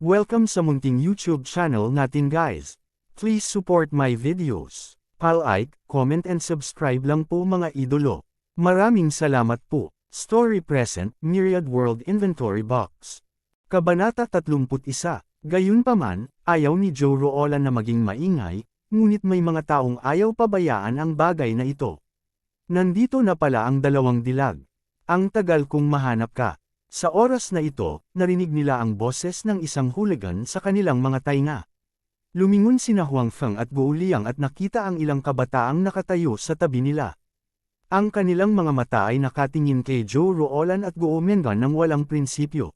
Welcome sa munting YouTube channel natin guys. Please support my videos. Like, comment and subscribe lang po mga idolo. Maraming salamat po. Story Present, Myriad World Inventory Box. Kabanata 31. Gayunpaman, ayaw ni Joe Roland na maging maingay, ngunit may mga taong ayaw pabayaan ang bagay na ito. Nandito na pala ang dalawang dilag. Ang tagal kong mahanap ka. Sa oras na ito, narinig nila ang boses ng isang hooligan sa kanilang mga tainga. Lumingon sina Huang Feng at Guo Liang at nakita ang ilang kabataang nakatayo sa tabi nila. Ang kanilang mga mata ay nakatingin kay Joe Roland at Guo Mengan ng walang prinsipyo.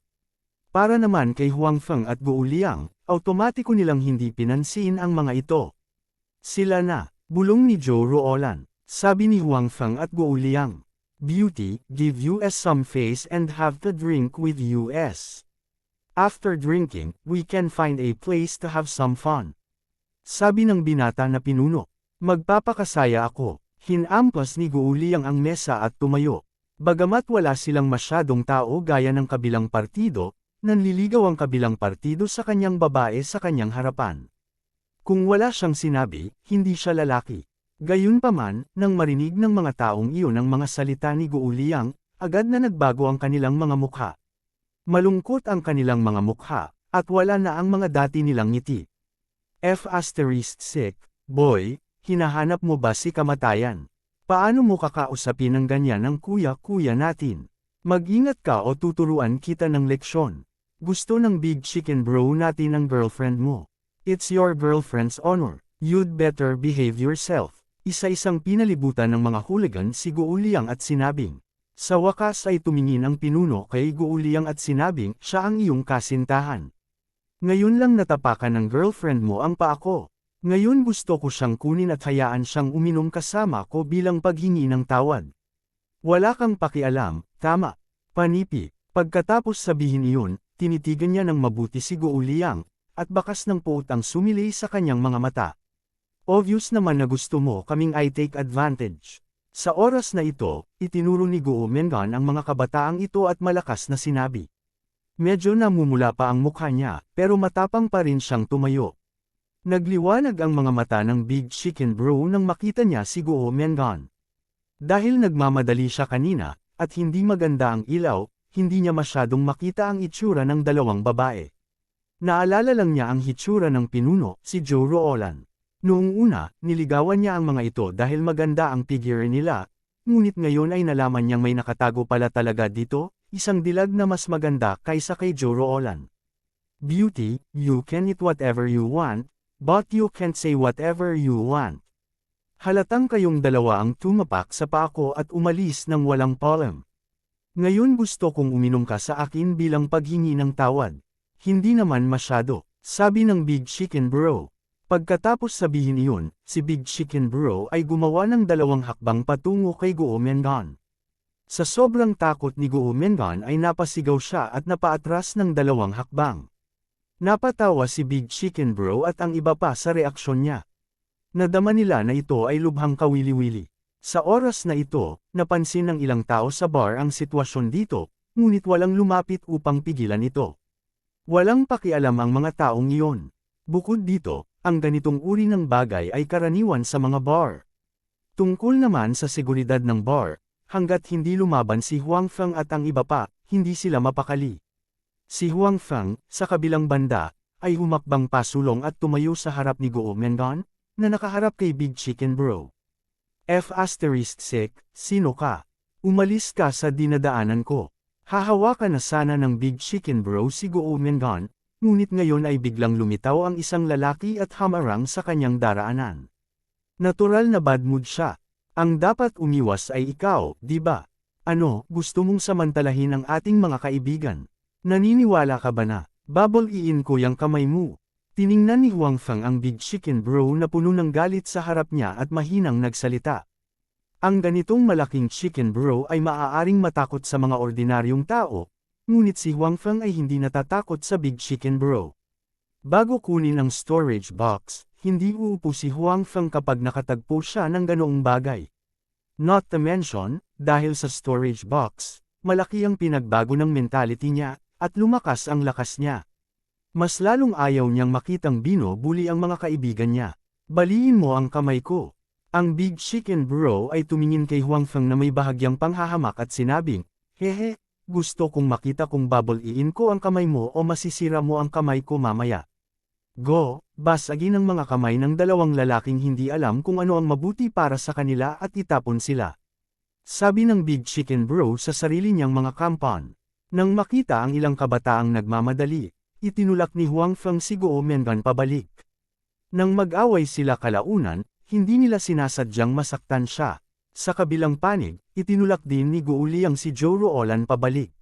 Para naman kay Huang Feng at Guo Liang, automatiko nilang hindi pinansin ang mga ito. Sila na, bulong ni Joe Roland, sabi ni Huang Feng at Guo Liang. Beauty, give us some face and have to drink with us. After drinking, we can find a place to have some fun. Sabi ng binata na pinuno. Magpapakasaya ako. Hinampas ni Guo Liang ang mesa at tumayo. Bagamat wala silang masyadong tao gaya ng kabilang partido, nanliligaw ang kabilang partido sa kanyang babae sa kanyang harapan. Kung wala siyang sinabi, hindi siya lalaki. Gayunpaman, nang marinig ng mga taong iyon ang mga salita ni Guo Liang, agad na nagbago ang kanilang mga mukha. Malungkot ang kanilang mga mukha, at wala na ang mga dati nilang ngiti. F***sick, boy, hinahanap mo ba si kamatayan? Paano mo kakausapin ng ganyan ang kuya-kuya natin? Mag-ingat ka o tuturuan kita ng leksyon. Gusto ng big chicken bro natin ang girlfriend mo. It's your girlfriend's honor. You'd better behave yourself. Isa-isang pinalibutan ng mga hooligan si Guo Liang at sinabing. Sa wakas ay tumingin ang pinuno kay Guo Liang at sinabing siya ang iyong kasintahan. Ngayon lang natapakan ng girlfriend mo ang paa ko. Ngayon gusto ko siyang kunin at hayaan siyang uminom kasama ko bilang paghingi ng tawad. Wala kang pakialam, tama. Panipi. Pagkatapos sabihin iyon, tinitigan niya ng mabuti si Guo Liang, at bakas ng puot ang sumilay sa kanyang mga mata. Obvious naman na gusto mo kaming I-take advantage. Sa oras na ito, itinuro ni Guo Mengan ang mga kabataang ito at malakas na sinabi. Medyo namumula pa ang mukha niya, pero matapang pa rin siyang tumayo. Nagliwanag ang mga mata ng Big Chicken Bro nang makita niya si Guo Mengan. Dahil nagmamadali siya kanina, at hindi maganda ang ilaw, hindi niya masyadong makita ang itsura ng dalawang babae. Naalala lang niya ang hitsura ng pinuno, si Joe Roland. Noong una, niligawan niya ang mga ito dahil maganda ang figure nila, ngunit ngayon ay nalaman niyang may nakatago pala talaga dito, isang dilag na mas maganda kaysa kay Joe Roland. Beauty, you can eat whatever you want, but you can't say whatever you want. Halatang kayong dalawa ang tumapak sa paa ko at umalis ng walang palem. Ngayon gusto kong uminom ka sa akin bilang paghingi ng tawad. Hindi naman masyado, sabi ng Big Chicken Bro. Pagkatapos sabihin iyon, si Big Chicken Bro ay gumawa ng dalawang hakbang patungo kay Guo Mengan. Sa sobrang takot ni Guo Mengan ay napasigaw siya at napaatras ng dalawang hakbang. Napatawa si Big Chicken Bro at ang iba pa sa reaksyon niya. Nadama nila na ito ay lubhang kawili-wili. Sa oras na ito, napansin ng ilang tao sa bar ang sitwasyon dito, ngunit walang lumapit upang pigilan ito. Walang pakialam ang mga taong iyon. Bukod dito, ang ganitong uri ng bagay ay karaniwan sa mga bar. Tungkol naman sa seguridad ng bar, hanggat hindi lumaban si Huang Feng at ang iba pa, hindi sila mapakali. Si Huang Feng, sa kabilang banda, ay humakbang pasulong at tumayo sa harap ni Guo Mengan, na nakaharap kay Big Chicken Bro. F***sick, sino ka? Umalis ka sa dinadaanan ko. Hahawakan na sana ng Big Chicken Bro si Guo Mengan, ngunit ngayon ay biglang lumitaw ang isang lalaki at hamarang sa kanyang daraanan. Natural na bad mood siya. Ang dapat umiwas ay ikaw, di ba? Ano, gusto mong samantalahin ang ating mga kaibigan? Naniniwala ka ba na? Babol-iin ko yung kamay mo. Tiningnan ni Huang Feng ang Big Chicken Bro na puno ng galit sa harap niya at mahinang nagsalita. Ang ganitong malaking chicken bro ay maaaring matakot sa mga ordinaryong tao, ngunit si Huang Feng ay hindi natatakot sa Big Chicken Bro. Bago kunin ang storage box, hindi uupo si Huang Feng kapag nakatagpo siya ng ganoong bagay. Not to mention, dahil sa storage box, malaki ang pinagbago ng mentality niya, at lumakas ang lakas niya. Mas lalong ayaw niyang makitang binubuli ang mga kaibigan niya. Baliin mo ang kamay ko. Ang Big Chicken Bro ay tumingin kay Huang Feng na may bahagyang panghahamak at sinabing, "Hehe, gusto kong makita kung babaliin ko ang kamay mo o masisira mo ang kamay ko mamaya." Go, basagin ang mga kamay ng dalawang lalaking hindi alam kung ano ang mabuti para sa kanila at itapon sila. Sabi ng Big Chicken Bro sa sarili niyang mga kampan. Nang makita ang ilang kabataang nagmamadali, itinulak ni Huang Feng si Guo Mengan pabalik. Nang mag-away sila kalaunan, hindi nila sinasadyang masaktan siya. Sa kabilang panig, itinulak din ni Guo Liang si Zhou Ruolan pabalik.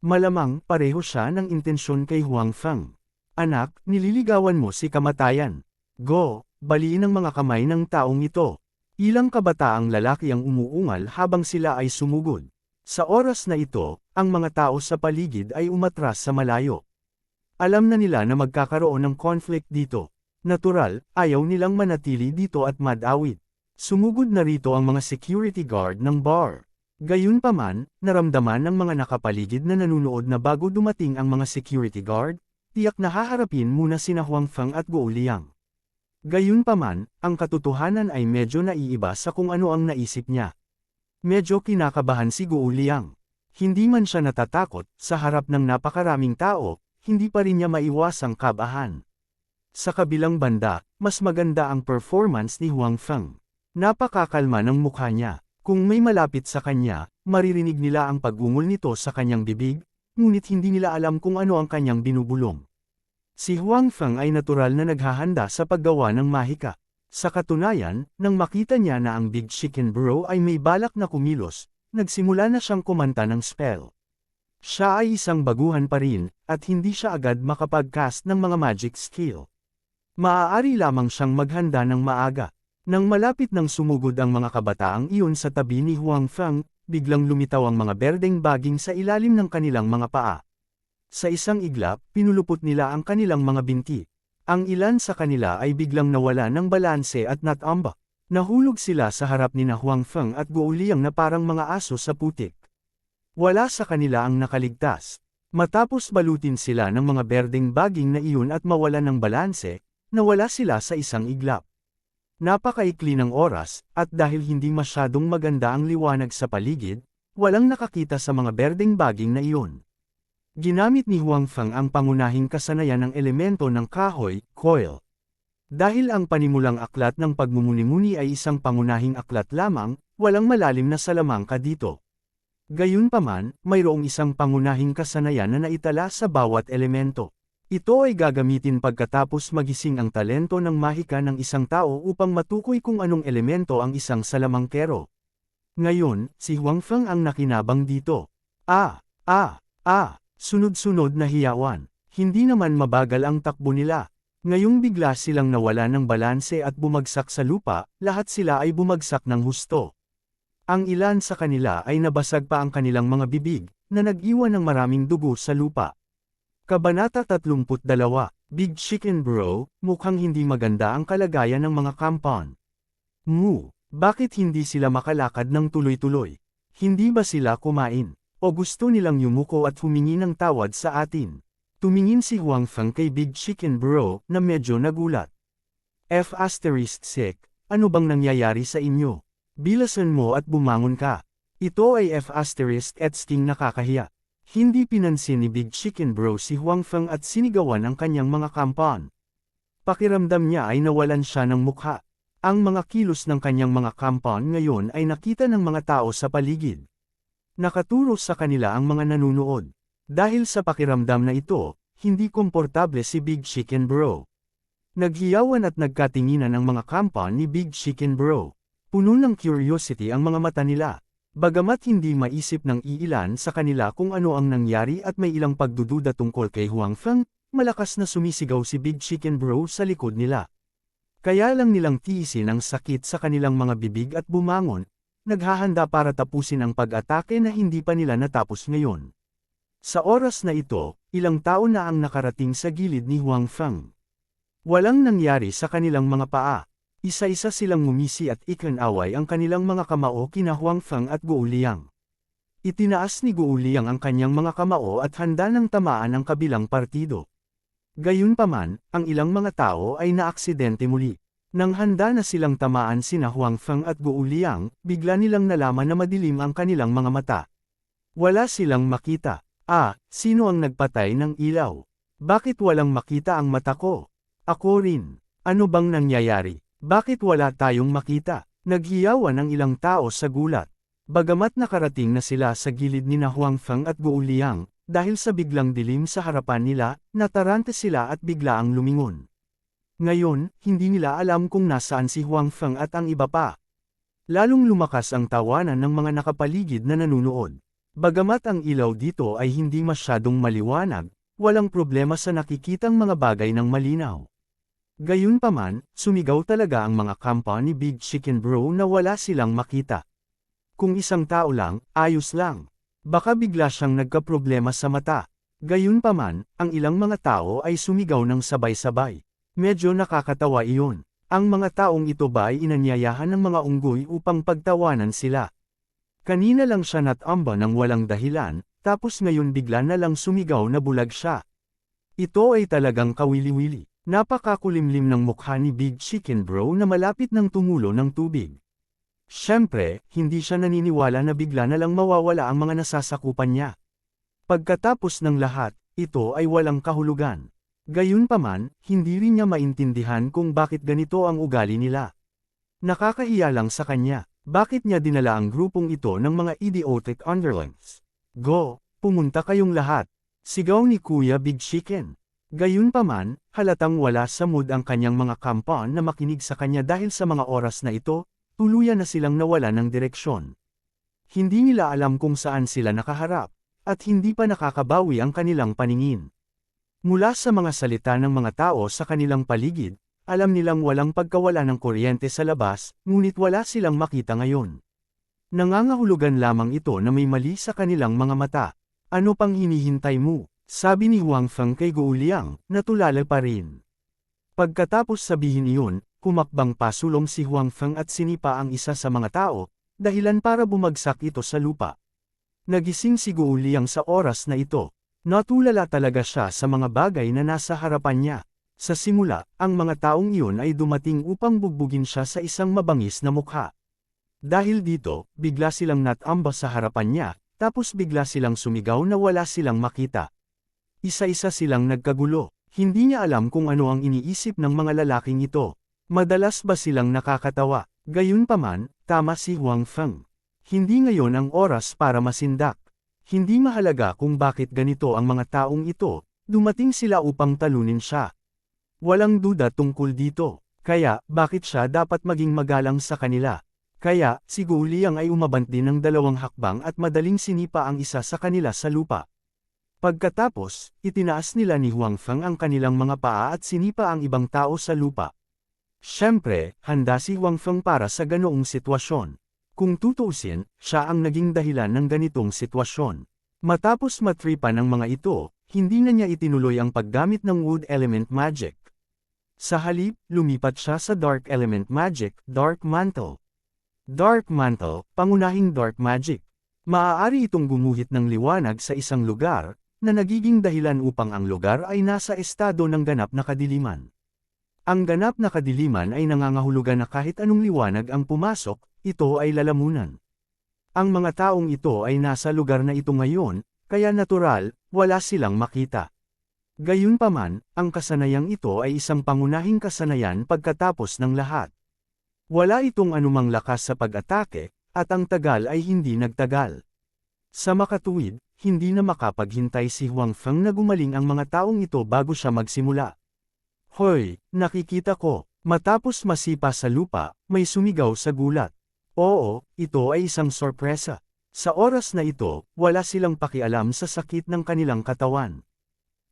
Malamang pareho siya ng intensyon kay Huang Feng. "Anak, nililigawan mo si kamatayan. Go, baliin ang mga kamay ng taong ito." Ilang kabataang lalaki ang umuungal habang sila ay sumugod. Sa oras na ito, ang mga tao sa paligid ay umatras sa malayo. Alam na nila na magkakaroon ng conflict dito. Natural, ayaw nilang manatili dito at madawit. Sumugod na rito ang mga security guard ng bar. Gayunpaman, naramdaman ng mga nakapaligid na nanunood na bago dumating ang mga security guard, tiyak na haharapin muna sina Huang Feng at Guo Liang. Gayunpaman, ang katotohanan ay medyo naiiba sa kung ano ang naisip niya. Medyo kinakabahan si Guo Liang. Hindi man siya natatakot, sa harap ng napakaraming tao, hindi pa rin niya maiwasang kabahan. Sa kabilang banda, mas maganda ang performance ni Huang Feng. Napakakalma ng mukha niya. Kung may malapit sa kanya, maririnig nila ang pag-ungol nito sa kanyang bibig, ngunit hindi nila alam kung ano ang kanyang binubulong. Si Huang Feng ay natural na naghahanda sa paggawa ng mahika. Sa katunayan, nang makita niya na ang Big Chicken Bro ay may balak na kumilos, nagsimula na siyang kumanta ng spell. Siya ay isang baguhan pa rin, at hindi siya agad makapag-cast ng mga magic skill. Maaari lamang siyang maghanda ng maaga. Nang malapit nang sumugod ang mga kabataang iyon sa tabi ni Huang Feng, biglang lumitaw ang mga berdeng baging sa ilalim ng kanilang mga paa. Sa isang iglap, pinulupot nila ang kanilang mga binti. Ang ilan sa kanila ay biglang nawala ng balanse at natambak. Nahulog sila sa harap ni Huang Feng at Guo Liang na parang mga aso sa putik. Wala sa kanila ang nakaligtas. Matapos balutin sila ng mga berdeng baging na iyon at mawala ng balanse, nawala sila sa isang iglap. Napakaikli ng oras, at dahil hindi masyadong maganda ang liwanag sa paligid, walang nakakita sa mga berdeng baging na iyon. Ginamit ni Huang Feng ang pangunahing kasanayan ng elemento ng kahoy, coil. Dahil ang panimulang aklat ng pagmumuni-muni ay isang pangunahing aklat lamang, walang malalim na salamangka dito. Gayunpaman, mayroong isang pangunahing kasanayan na naitala sa bawat elemento. Ito ay gagamitin pagkatapos magising ang talento ng mahika ng isang tao upang matukoy kung anong elemento ang isang salamangkero. Ngayon, si Huang Feng ang nakinabang dito. Sunod-sunod na hiyawan. Hindi naman mabagal ang takbo nila. Ngayong bigla silang nawala ng balanse at bumagsak sa lupa, lahat sila ay bumagsak ng husto. Ang ilan sa kanila ay nabasag pa ang kanilang mga bibig, na nag-iwan ng maraming dugo sa lupa. Kabanata 32, Big Chicken Bro, mukhang hindi maganda ang kalagayan ng mga kampan. Bakit hindi sila makalakad ng tuloy-tuloy? Hindi ba sila kumain? O gusto nilang yumuko at humingi ng tawad sa atin? Tumingin si Huang Feng kay Big Chicken Bro na medyo nagulat. F***, ano bang nangyayari sa inyo? Bilasan mo at bumangon ka. Ito ay F***sting nakakahiya. Hindi pinansin ni Big Chicken Bro si Huang Feng at sinigawan ang kanyang mga kampan. Pakiramdam niya ay nawalan siya ng mukha. Ang mga kilos ng kanyang mga kampan ngayon ay nakita ng mga tao sa paligid. Nakaturo sa kanila ang mga nanunood. Dahil sa pakiramdam na ito, hindi komportable si Big Chicken Bro. Naghiyawan at nagkatinginan ang mga kampan ni Big Chicken Bro. Puno ng curiosity ang mga mata nila. Bagamat hindi maisip ng iilan sa kanila kung ano ang nangyari at may ilang pagdududa tungkol kay Huang Feng, malakas na sumisigaw si Big Chicken Bro sa likod nila. Kaya lang nilang tiisin ang sakit sa kanilang mga bibig at bumangon, naghahanda para tapusin ang pag-atake na hindi pa nila natapos ngayon. Sa oras na ito, ilang tao na ang nakarating sa gilid ni Huang Feng. Walang nangyari sa kanilang mga paa. Isa-isa silang ngumisi at ikinaway ang kanilang mga kamao kina Huang Feng at Guo Liang. Itinaas ni Guo Liang ang kanyang mga kamao at handa ng tamaan ang kabilang partido. Gayunpaman, ang ilang mga tao ay naaksidente muli. Nang handa na silang tamaan sina Huang Feng at Guo Liang, bigla nilang nalaman na madilim ang kanilang mga mata. Wala silang makita. Sino ang nagpatay ng ilaw? Bakit walang makita ang mata ko? Ako rin. Ano bang nangyayari? Bakit wala tayong makita? Naghiyawan ang ilang tao sa gulat. Bagamat nakarating na sila sa gilid ni Huang Feng at Guo Liang, dahil sa biglang dilim sa harapan nila, natarante sila at biglaang lumingon. Ngayon, hindi nila alam kung nasaan si Huang Feng at ang iba pa. Lalong lumakas ang tawanan ng mga nakapaligid na nanunood. Bagamat ang ilaw dito ay hindi masyadong maliwanag, walang problema sa nakikitang mga bagay ng malinaw. Gayunpaman, sumigaw talaga ang mga kampa ni Big Chicken Bro na wala silang makita. Kung isang tao lang, ayos lang. Baka bigla siyang nagkaproblema sa mata. Gayunpaman, ang ilang mga tao ay sumigaw ng sabay-sabay. Medyo nakakatawa iyon. Ang mga taong ito ba ay inanyayahan ng mga unggoy upang pagtawanan sila? Kanina lang siya natamba ng walang dahilan, tapos ngayon bigla na lang sumigaw na bulag siya. Ito ay talagang kawili-wili. Napakakulimlim ng mukha ni Big Chicken Bro na malapit ng tumulo ng tubig. Siyempre, hindi siya naniniwala na bigla na lang mawawala ang mga nasasakupan niya. Pagkatapos ng lahat, ito ay walang kahulugan. Gayunpaman, hindi rin niya maintindihan kung bakit ganito ang ugali nila. Nakakahiya lang sa kanya, bakit niya dinala ang grupong ito ng mga idiotic underlings. Go, pumunta kayong lahat. Sigaw ni Kuya Big Chicken. Gayunpaman, halatang wala sa mood ang kanyang mga kampan na makinig sa kanya dahil sa mga oras na ito, tuluyan na silang nawala ng direksyon. Hindi nila alam kung saan sila nakaharap, at hindi pa nakakabawi ang kanilang paningin. Mula sa mga salita ng mga tao sa kanilang paligid, alam nilang walang pagkawala ng kuryente sa labas, ngunit wala silang makita ngayon. Nangangahulugan lamang ito na may mali sa kanilang mga mata. Ano pang hinihintay mo? Sabi ni Huang Feng kay Guo Liang, natulala pa rin. Pagkatapos sabihin iyon, kumakbang pasulong si Huang Feng at sinipa ang isa sa mga tao, dahilan para bumagsak ito sa lupa. Nagising si Guo Liang sa oras na ito. Natulala talaga siya sa mga bagay na nasa harapan niya. Sa simula, ang mga taong iyon ay dumating upang bugbugin siya sa isang mabangis na mukha. Dahil dito, bigla silang natamba sa harapan niya, tapos bigla silang sumigaw na wala silang makita. Isa-isa silang nagkagulo. Hindi niya alam kung ano ang iniisip ng mga lalaking ito. Madalas ba silang nakakatawa? Gayunpaman, tama si Huang Feng. Hindi ngayon ang oras para masindak. Hindi mahalaga kung bakit ganito ang mga taong ito, dumating sila upang talunin siya. Walang duda tungkol dito. Kaya, bakit siya dapat maging magalang sa kanila? Kaya, si Guo Liang ay umabant din ng 2 hakbang at madaling sinipa ang isa sa kanila sa lupa. Pagkatapos, itinaas nila ni Huang Feng ang kanilang mga paa at sinipa ang ibang tao sa lupa. Siyempre, handa si Huang Feng para sa ganoong sitwasyon. Kung tutuusin, siya ang naging dahilan ng ganitong sitwasyon. Matapos matripan ng mga ito, hindi na niya itinuloy ang paggamit ng Wood Element Magic. Sa halip, lumipat siya sa Dark Element Magic, Dark Mantle. Dark Mantle, pangunahing Dark Magic. Maaari itong gumuhit ng liwanag sa isang lugar, na nagiging dahilan upang ang lugar ay nasa estado ng ganap na kadiliman. Ang ganap na kadiliman ay nangangahulugan na kahit anong liwanag ang pumasok, ito ay lalamunan. Ang mga taong ito ay nasa lugar na ito ngayon, kaya natural, wala silang makita. Gayunpaman, ang kasanayang ito ay isang pangunahing kasanayan pagkatapos ng lahat. Wala itong anumang lakas sa pag-atake, at ang tagal ay hindi nagtagal. Sa makatuwid, hindi na makapaghintay si Huang Feng na gumaling ang mga taong ito bago siya magsimula. Hoy, nakikita ko. Matapos masipa sa lupa, may sumigaw sa gulat. Oo, ito ay isang sorpresa. Sa oras na ito, wala silang pakialam sa sakit ng kanilang katawan.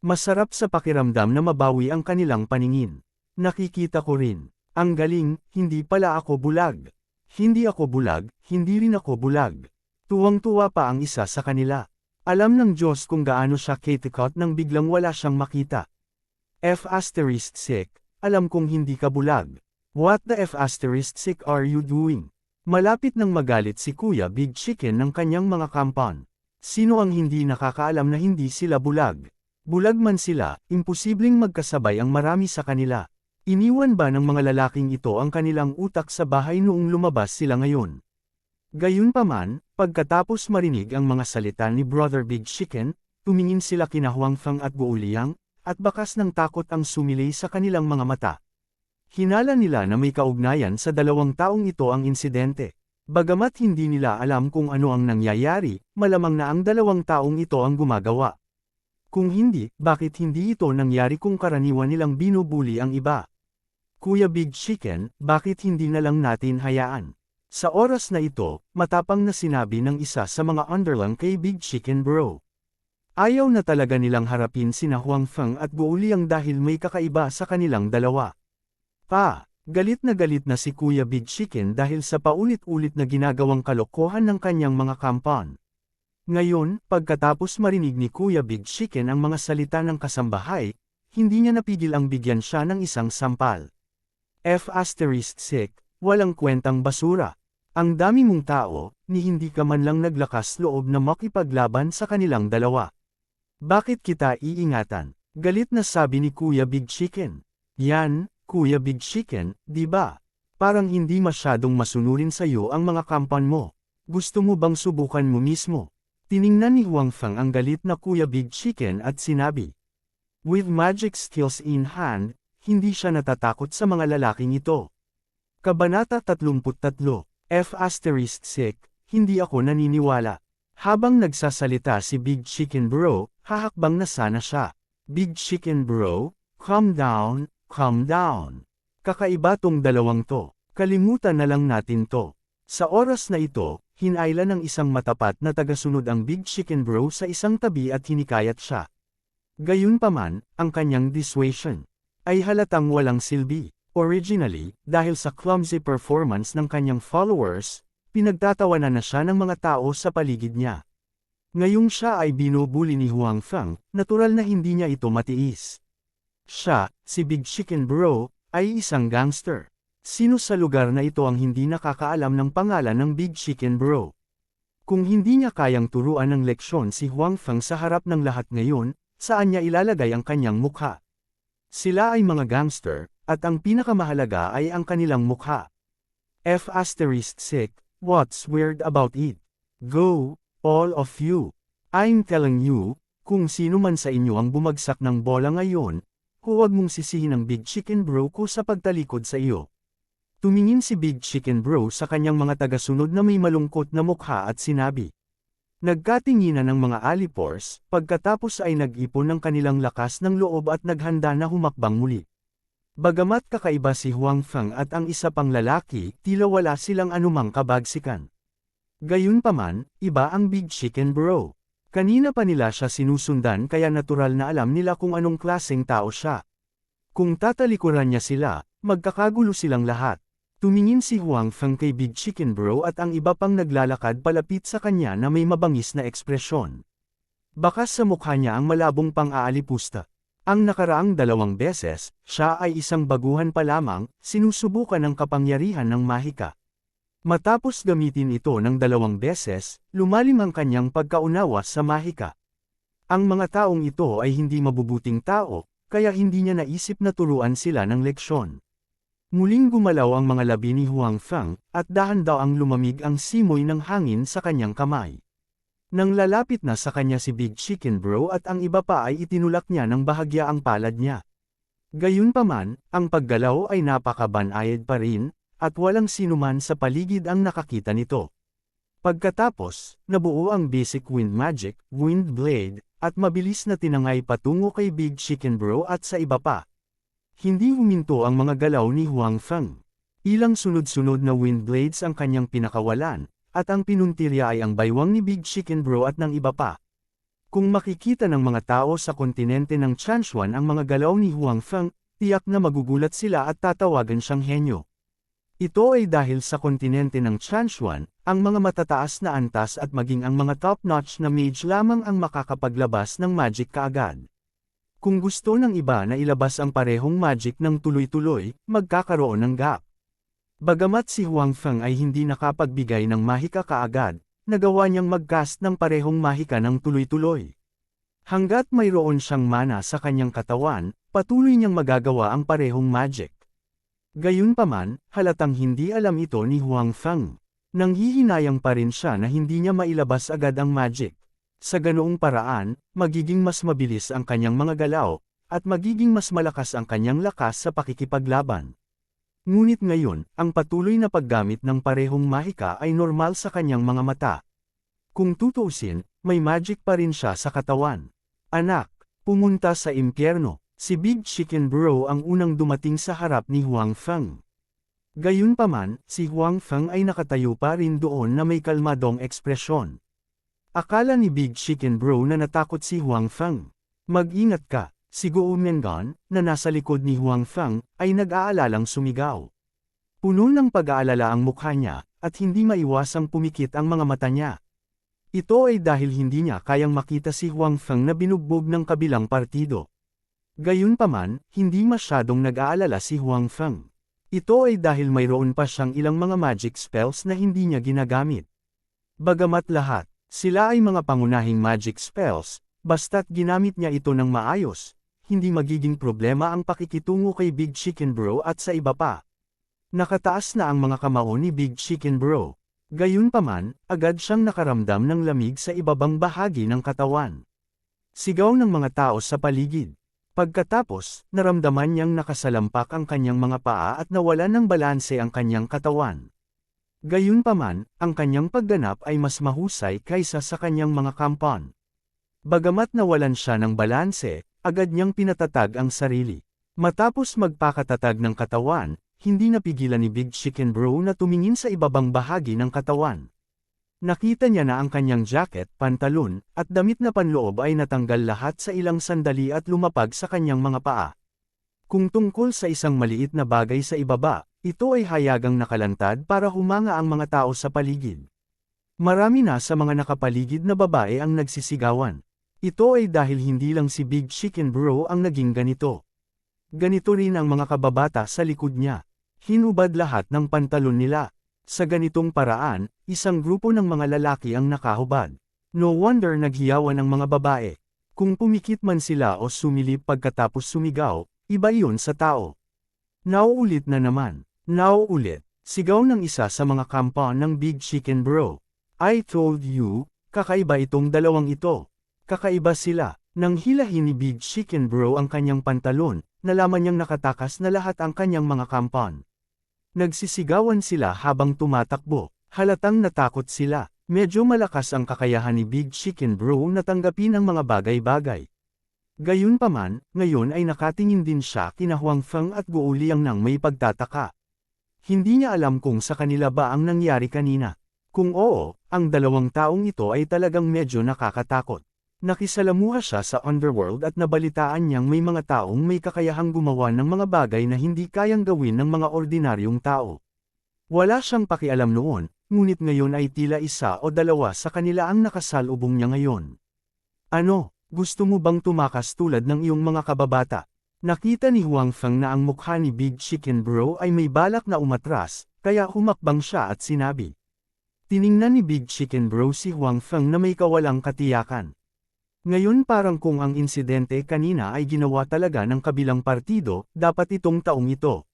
Masarap sa pakiramdam na mabawi ang kanilang paningin. Nakikita ko rin. Ang galing, hindi pala ako bulag. Hindi ako bulag, hindi rin ako bulag. Tuwang-tuwa pa ang isa sa kanila. Alam ng Diyos kung gaano siya kitikot nang biglang wala siyang makita. F***sick, alam kong hindi ka bulag. What the F***sick are you doing? Malapit nang magalit si Kuya Big Chicken ng kanyang mga kampan. Sino ang hindi nakakaalam na hindi sila bulag? Bulag man sila, imposibleng magkasabay ang marami sa kanila. Iniwan ba ng mga lalaking ito ang kanilang utak sa bahay noong lumabas sila ngayon? Gayunpaman, pagkatapos marinig ang mga salita ni Brother Big Chicken, tumingin sila kina Huang Feng at Guo Liang, at bakas ng takot ang sumilay sa kanilang mga mata. Hinala nila na may kaugnayan sa dalawang taong ito ang insidente. Bagamat hindi nila alam kung ano ang nangyayari, malamang na ang dalawang taong ito ang gumagawa. Kung hindi, bakit hindi ito nangyari kung karaniwan nilang binubuli ang iba? Kuya Big Chicken, bakit hindi na lang natin hayaan? Sa oras na ito, matapang na sinabi ng isa sa mga underlang kay Big Chicken Bro. Ayaw na talaga nilang harapin sina Huang Feng at Guo Liang dahil may kakaiba sa kanilang dalawa. Galit na si Kuya Big Chicken dahil sa paulit-ulit na ginagawang kalokohan ng kanyang mga kampon. Ngayon, pagkatapos marinig ni Kuya Big Chicken ang mga salita ng kasambahay, hindi niya napigil ang bigyan siya ng isang sampal. Walang kwentang basura. Ang dami mong tao, ni hindi ka man lang naglakas loob na makipaglaban sa kanilang dalawa. Bakit kita iingatan? Galit na sabi ni Kuya Big Chicken. Yan, Kuya Big Chicken, di ba? Parang hindi masyadong masunurin sa'yo ang mga kampon mo. Gusto mo bang subukan mo mismo? Tiningnan ni Huang Feng ang galit na Kuya Big Chicken at sinabi. With magic skills in hand, hindi siya natatakot sa mga lalaking ito. Kabanata 33. Hindi ako naniniwala. Habang nagsasalita si Big Chicken Bro, hahakbang na sana siya. Big Chicken Bro, calm down, calm down. Kakaiba tong dalawang to. Kalimutan na lang natin to. Sa oras na ito, hinayla ng isang matapat na tagasunod ang Big Chicken Bro sa isang tabi at hinikayat siya. Gayunpaman, ang kanyang dissuasion ay halatang walang silbi. Originally, dahil sa clumsy performance ng kanyang followers, pinagtatawanan na siya ng mga tao sa paligid niya. Ngayong siya ay binubuli ni Huang Feng, natural na hindi niya ito matiis. Siya, si Big Chicken Bro, ay isang gangster. Sino sa lugar na ito ang hindi nakakaalam ng pangalan ng Big Chicken Bro? Kung hindi niya kayang turuan ng leksyon si Huang Feng sa harap ng lahat ngayon, saan niya ilalagay ang kanyang mukha? Sila ay mga gangster, at ang pinakamahalaga ay ang kanilang mukha. What's weird about it? Go, all of you. I'm telling you, kung sino man sa inyo ang bumagsak ng bola ngayon, huwag mong sisihin ang Big Chicken Bro ko sa pagtalikod sa iyo. Tumingin si Big Chicken Bro sa kanyang mga tagasunod na may malungkot na mukha at sinabi. Nagkatinginan ng mga alipors, pagkatapos ay nag-ipon ng kanilang lakas ng loob at naghanda na humakbang muli. Bagamat kakaiba si Huang Feng at ang isa pang lalaki, tila wala silang anumang kabagsikan. Gayunpaman, iba ang Big Chicken Bro. Kanina pa nila siya sinusundan kaya natural na alam nila kung anong klaseng tao siya. Kung tatalikuran niya sila, magkakagulo silang lahat. Tumingin si Huang Feng kay Big Chicken Bro at ang iba pang naglalakad palapit sa kanya na may mabangis na ekspresyon. Bakas sa mukha niya ang malabong pang-aalipusta. Ang nakaraang 2 beses, siya ay isang baguhan pa lamang, sinusubukan ang kapangyarihan ng mahika. Matapos gamitin ito ng 2 beses, lumalim ang kanyang pagkaunawa sa mahika. Ang mga taong ito ay hindi mabubuting tao, kaya hindi niya naisip na turuan sila ng leksyon. Muling gumalaw ang mga labi ni Huang Feng, at dahan-daw ang lumamig ang simoy ng hangin sa kanyang kamay. Nang lalapit na sa kanya si Big Chicken Bro at ang iba pa ay itinulak niya ng bahagya ang palad niya. Gayunpaman, ang paggalaw ay napakabanayad pa rin, at walang sinuman sa paligid ang nakakita nito. Pagkatapos, nabuo ang basic wind magic, wind blade, at mabilis na tinangay patungo kay Big Chicken Bro at sa iba pa. Hindi huminto ang mga galaw ni Huang Feng. Ilang sunod-sunod na wind blades ang kanyang pinakawalan, at ang pinuntirya ay ang baywang ni Big Chicken Bro at ng iba pa. Kung makikita ng mga tao sa kontinente ng Chanshuan ang mga galaw ni Huang Feng, tiyak na magugulat sila at tatawagan siyang henyo. Ito ay dahil sa kontinente ng Chanshuan, ang mga matataas na antas at maging ang mga top-notch na mage lamang ang makakapaglabas ng magic kaagad. Kung gusto ng iba na ilabas ang parehong magic ng tuloy-tuloy, magkakaroon ng gap. Bagamat si Huang Feng ay hindi nakapagbigay ng mahika kaagad, nagawa niyang mag-cast ng parehong mahika ng tuloy-tuloy. Hanggat mayroon siyang mana sa kanyang katawan, patuloy niyang magagawa ang parehong magic. Gayunpaman, halatang hindi alam ito ni Huang Feng. Nanghihinayang pa rin siya na hindi niya mailabas agad ang magic. Sa ganoong paraan, magiging mas mabilis ang kanyang mga galaw, at magiging mas malakas ang kanyang lakas sa pakikipaglaban. Ngunit ngayon, ang patuloy na paggamit ng parehong mahika ay normal sa kanyang mga mata. Kung tutuusin, may magic pa rin siya sa katawan. Anak, pumunta sa impyerno. Si Big Chicken Bro ang unang dumating sa harap ni Huang Feng. Gayunpaman, si Huang Feng ay nakatayo pa rin doon na may kalmadong ekspresyon. Akala ni Big Chicken Bro na natakot si Huang Feng. Mag-ingat ka. Si Guo Mengan, na nasa likod ni Huang Feng, ay nag-aalalang sumigaw. Puno ng pag-aalala ang mukha niya, at hindi maiwasang pumikit ang mga mata niya. Ito ay dahil hindi niya kayang makita si Huang Feng na binugbog ng kabilang partido. Gayunpaman, hindi masyadong nag-aalala si Huang Feng. Ito ay dahil mayroon pa siyang ilang mga magic spells na hindi niya ginagamit. Bagamat lahat, sila ay mga pangunahing magic spells, basta't ginamit niya ito ng maayos, hindi magiging problema ang pakikitungo kay Big Chicken Bro at sa iba pa. Nakataas na ang mga kamao ni Big Chicken Bro. Gayunpaman, agad siyang nakaramdam ng lamig sa ibabang bahagi ng katawan. Sigaw ng mga tao sa paligid. Pagkatapos, naramdaman niyang nakasalampak ang kanyang mga paa at nawalan ng balanse ang kanyang katawan. Gayunpaman, ang kanyang pagganap ay mas mahusay kaysa sa kanyang mga kampon. Bagamat nawalan siya ng balanse, agad niyang pinatatag ang sarili. Matapos magpakatatag ng katawan, hindi napigilan ni Big Chicken Bro na tumingin sa ibabang bahagi ng katawan. Nakita niya na ang kanyang jacket, pantalon, at damit na panloob ay natanggal lahat sa ilang sandali at lumapag sa kanyang mga paa. Kung tungkol sa isang maliit na bagay sa ibaba, ito ay hayagang nakalantad para humanga ang mga tao sa paligid. Marami na sa mga nakapaligid na babae ang nagsisigawan. Ito ay dahil hindi lang si Big Chicken Bro ang naging ganito. Ganito rin ang mga kababata sa likod niya. Hinubad lahat ng pantalon nila. Sa ganitong paraan, isang grupo ng mga lalaki ang nakahubad. No wonder naghiyawan ang mga babae. Kung pumikit man sila o sumilip pagkatapos sumigaw, iba iyon sa tao. Nauulit na naman. Nauulit. Sigaw ng isa sa mga kampon ng Big Chicken Bro. I told you, kakaiba itong dalawang ito. Kakaiba sila. Nang hilahin ni Big Chicken Bro ang kanyang pantalon, nalaman niyang nakatakas na lahat ang kanyang mga kampon. Nagsisigawan sila habang tumatakbo. Halatang natakot sila. Medyo malakas ang kakayahan ni Big Chicken Bro na tanggapin ang mga bagay-bagay. Gayunpaman, ngayon ay nakatingin din siya kina Huang Feng at Guo Liang nang may pagtataka. Hindi niya alam kung sa kanila ba ang nangyari kanina. Kung oo, ang dalawang taong ito ay talagang medyo nakakatakot. Nakisalamuha siya sa underworld at nabalitaan niyang may mga taong may kakayahang gumawa ng mga bagay na hindi kayang gawin ng mga ordinaryong tao. Wala siyang pakialam noon, ngunit ngayon ay tila isa o dalawa sa kanila ang nakasalubong niya ngayon. Ano, gusto mo bang tumakas tulad ng iyong mga kababata? Nakita ni Huang Feng na ang mukha ni Big Chicken Bro ay may balak na umatras, kaya humakbang siya at sinabi. Tiningnan ni Big Chicken Bro si Huang Feng na may kawalang katiyakan. Ngayon parang kung ang insidente kanina ay ginawa talaga ng kabilang partido, dapat itong taong ito.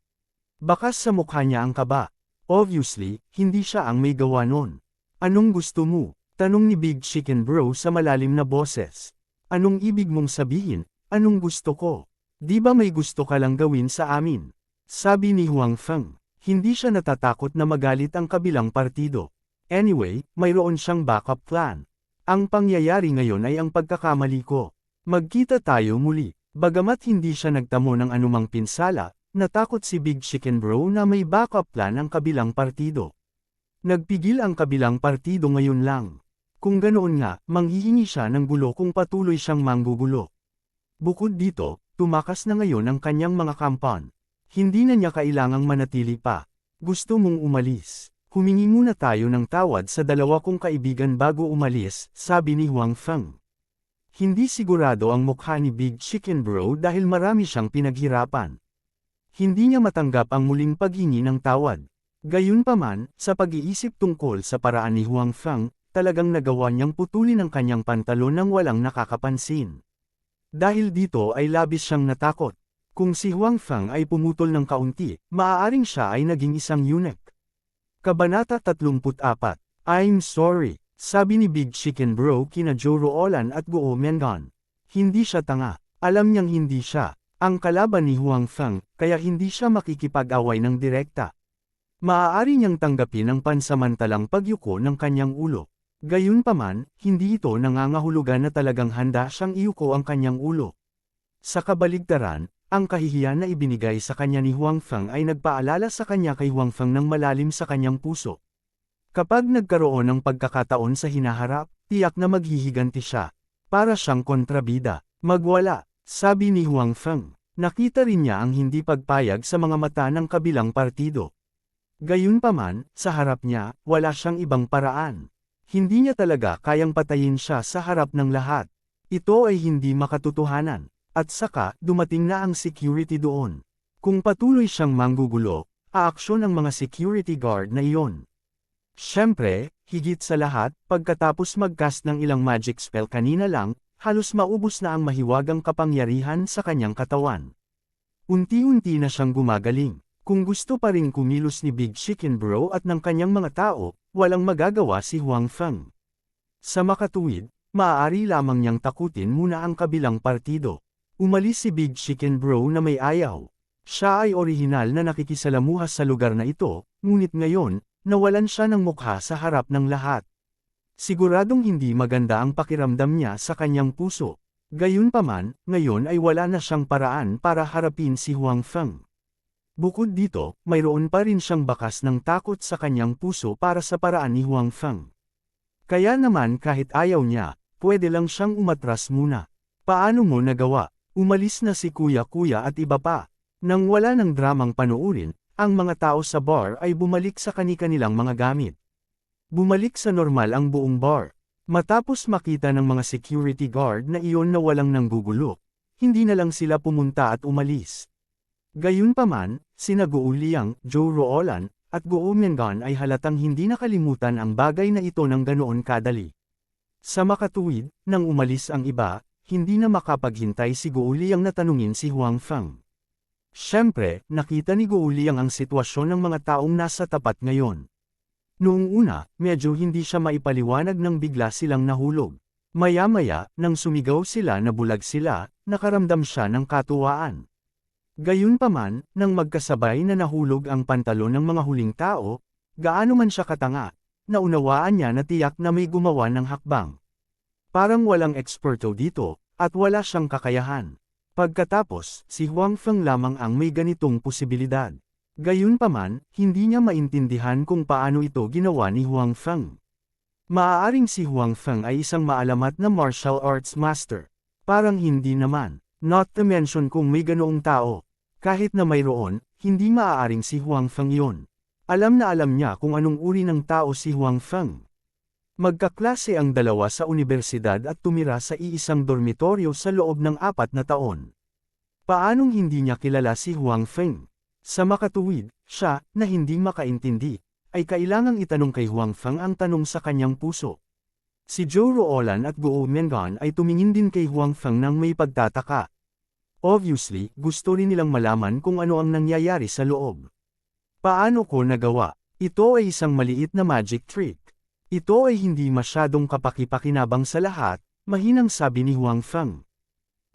Bakas sa mukha niya ang kaba. Obviously, hindi siya ang may gawa nun. Anong gusto mo? Tanong ni Big Chicken Bro sa malalim na boses. Anong ibig mong sabihin? Anong gusto ko? Di ba may gusto ka lang gawin sa amin? Sabi ni Huang Feng. Hindi siya natatakot na magalit ang kabilang partido. Anyway, mayroon siyang backup plan. Ang pangyayari ngayon ay ang pagkakamali ko. Magkita tayo muli. Bagamat hindi siya nagtamo ng anumang pinsala, natakot si Big Chicken Bro na may backup plan ang kabilang partido. Nagpigil ang kabilang partido ngayon lang. Kung ganoon nga, manghihingi siya ng gulo kung patuloy siyang manggugulo. Bukod dito, tumakas na ngayon ang kanyang mga kampon. Hindi na niya kailangang manatili pa. Gusto mong umalis. Humingi muna tayo ng tawad sa dalawa kong kaibigan bago umalis, sabi ni Huang Feng. Hindi sigurado ang mukha ni Big Chicken Bro dahil marami siyang pinaghirapan. Hindi niya matanggap ang muling paghingi ng tawad. Gayunpaman, sa pag-iisip tungkol sa paraan ni Huang Feng, talagang nagawa niyang putulin ang kanyang pantalon nang walang nakakapansin. Dahil dito ay labis siyang natakot. Kung si Huang Feng ay pumutol ng kaunti, maaaring siya ay naging isang eunuch. Kabanata 34. I'm sorry, sabi ni Big Chicken Bro kina Zhou Ruolan at Guo Mengan. Hindi siya tanga. Alam niyang hindi siya ang kalaban ni Huang Feng, kaya hindi siya makikipag-away ng direkta. Maaari niyang tanggapin ang pansamantalang pagyuko ng kanyang ulo. Gayunpaman, hindi ito nangangahulugan na talagang handa siyang iyuko ang kanyang ulo. Sa kabaligtaran, ang kahihiyan na ibinigay sa kanya ni Huang Feng ay nagpaalala sa kanya kay Huang Feng ng malalim sa kanyang puso. Kapag nagkaroon ng pagkakataon sa hinaharap, tiyak na maghihiganti siya. Para siyang kontrabida. Magwala, sabi ni Huang Feng. Nakita rin niya ang hindi pagpayag sa mga mata ng kabilang partido. Gayunpaman, sa harap niya, wala siyang ibang paraan. Hindi niya talaga kayang patayin siya sa harap ng lahat. Ito ay hindi makatotohanan. At saka, dumating na ang security doon. Kung patuloy siyang manggugulo, aaksyon ang mga security guard na iyon. Siyempre, higit sa lahat, pagkatapos mag-cast ng ilang magic spell kanina lang, halos maubos na ang mahiwagang kapangyarihan sa kanyang katawan. Unti-unti na siyang gumagaling. Kung gusto pa ring kumilos ni Big Chicken Bro at ng kanyang mga tao, walang magagawa si Huang Feng. Sa makatuwid, maaari lamang niyang takutin muna ang kabilang partido. Umalis si Big Chicken Bro na may ayaw. Siya ay orihinal na nakikisalamuha sa lugar na ito, ngunit ngayon, nawalan siya ng mukha sa harap ng lahat. Siguradong hindi maganda ang pakiramdam niya sa kanyang puso. Gayunpaman, ngayon ay wala na siyang paraan para harapin si Huang Feng. Bukod dito, mayroon pa rin siyang bakas ng takot sa kanyang puso para sa paraan ni Huang Feng. Kaya naman kahit ayaw niya, pwede lang siyang umatras muna. Paano mo nagawa? Umalis na si Kuya-Kuya at iba pa. Nang wala ng dramang panuurin, ang mga tao sa bar ay bumalik sa kani-kanilang mga gamit. Bumalik sa normal ang buong bar. Matapos makita ng mga security guard na iyon na walang nanggugulo, hindi na lang sila pumunta at umalis. Gayunpaman, sina Guo Liang, Zhou Ruolan, at Guo Mengan ay halatang hindi nakalimutan ang bagay na ito ng ganoon kadali. Sa makatuwid, nang umalis ang iba, hindi na makapaghintay si Guo Liang na tanungin si Huang Feng. Siyempre, nakita ni Guo Liang ang sitwasyon ng mga taong nasa tapat ngayon. Noong una, medyo hindi siya maipaliwanag nang bigla silang nahulog. Maya-maya, nang sumigaw sila na bulag sila, nakaramdam siya ng katuwaan. Gayunpaman, nang magkasabay na nahulog ang pantalon ng mga huling tao, gaano man siya katanga, naunawaan niya na tiyak na may gumawa ng hakbang. Parang walang eksperto dito, at wala siyang kakayahan. Pagkatapos, si Huang Feng lamang ang may ganitong posibilidad. Gayunpaman, hindi niya maintindihan kung paano ito ginawa ni Huang Feng. Maaaring si Huang Feng ay isang maalamat na martial arts master. Parang hindi naman. Not to mention kung may ganoong tao. Kahit na mayroon, hindi maaaring si Huang Feng yun. Alam na alam niya kung anong uri ng tao si Huang Feng. Magkaklase ang dalawa sa unibersidad at tumira sa iisang dormitoryo sa loob ng 4 na taon. Paanong hindi niya kilala si Huang Feng? Sa makatuwid, siya, na hindi makaintindi, ay kailangang itanong kay Huang Feng ang tanong sa kanyang puso. Si Zhou Ruolan at Guo Mengan ay tumingin din kay Huang Feng nang may pagtataka. Obviously, gusto rin nilang malaman kung ano ang nangyayari sa loob. Paano ko nagawa? Ito ay isang maliit na magic trick. Ito ay hindi masyadong kapaki-pakinabang sa lahat, mahinang sabi ni Huang Feng.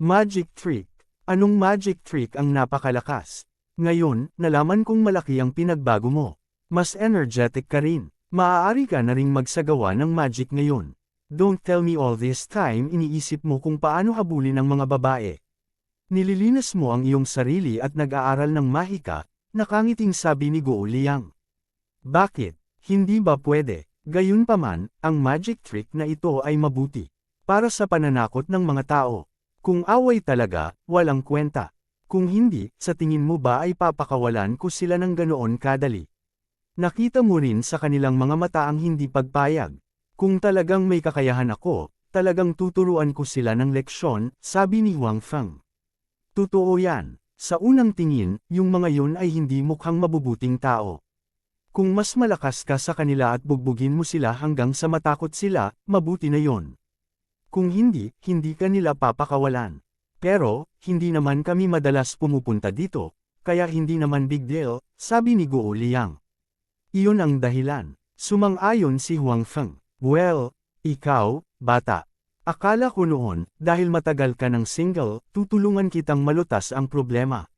Magic trick? Anong magic trick ang napakalakas? Ngayon, nalaman kong malaki ang pinagbago mo. Mas energetic ka rin. Maaari ka na ring magsagawa ng magic ngayon. Don't tell me all this time iniisip mo kung paano habulin ang mga babae. Nililinas mo ang iyong sarili at nag-aaral ng mahika, nakangiting sabi ni Guo Liang. Bakit? Hindi ba pwede? Gayunpaman, ang magic trick na ito ay mabuti. Para sa pananakot ng mga tao. Kung away talaga, walang kwenta. Kung hindi, sa tingin mo ba ay papakawalan ko sila ng ganoon kadali? Nakita mo rin sa kanilang mga mata ang hindi pagpayag. Kung talagang may kakayahan ako, talagang tuturuan ko sila ng leksyon, sabi ni Huang Feng. Totoo yan. Sa unang tingin, yung mga yun ay hindi mukhang mabubuting tao. Kung mas malakas ka sa kanila at bugbugin mo sila hanggang sa matakot sila, mabuti na yon. Kung hindi, hindi ka nila papakawalan. Pero, hindi naman kami madalas pumupunta dito, kaya hindi naman big deal, sabi ni Guo Liang. Iyon ang dahilan. Sumang-ayon si Huang Feng. Well, ikaw, bata. Akala ko noon, dahil matagal ka ng single, tutulungan kitang malutas ang problema.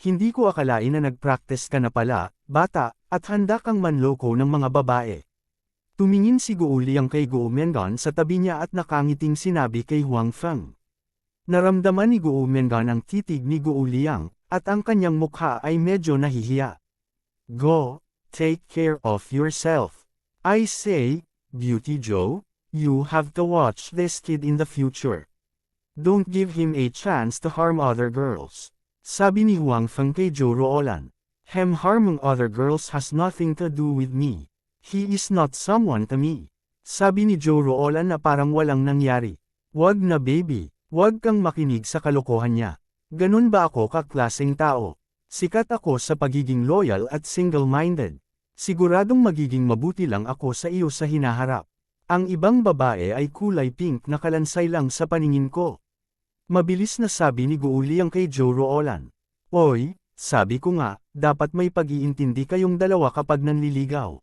Hindi ko akalain na nag-practice ka na pala, bata, at handa kang manloko ng mga babae. Tumingin si Guo Liang kay Guo Mengan sa tabi niya at nakangiting sinabi kay Huang Feng. Naramdaman ni Guo Mengan ang titig ni Guo Liang, at ang kanyang mukha ay medyo nahihiya. Go, take care of yourself. I say, Beauty Joe, you have to watch this kid in the future. Don't give him a chance to harm other girls. Sabi ni Huang Feng kay Zhou Ruolan. Harming other girls has nothing to do with me. He is not someone to me. Sabi ni Zhou Ruolan na parang walang nangyari. Wag na baby, wag kang makinig sa kalokohan niya. Ganun ba ako kaklaseng tao? Sikat ako sa pagiging loyal at single-minded. Siguradong magiging mabuti lang ako sa iyo sa hinaharap. Ang ibang babae ay kulay pink na kalansay lang sa paningin ko. Mabilis na sabi ni Guo Liang kay Zhou Ruolan. Oy, sabi ko nga, dapat may pag-iintindi kayong dalawa kapag nanliligaw.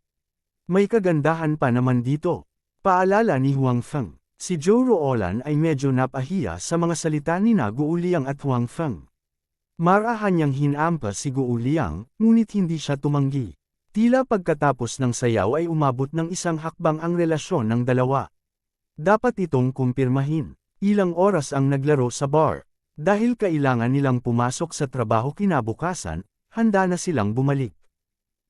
May kagandahan pa naman dito. Paalala ni Huang Feng. Si Zhou Ruolan ay medyo napahiya sa mga salita ni Guo Liang at Huang Feng. Marahan niyang hinampa si Guo Liang, ngunit hindi siya tumanggi. Tila pagkatapos ng sayaw ay umabot ng isang hakbang ang relasyon ng dalawa. Dapat itong kumpirmahin. Ilang oras ang naglaro sa bar. Dahil kailangan nilang pumasok sa trabaho kinabukasan, handa na silang bumalik.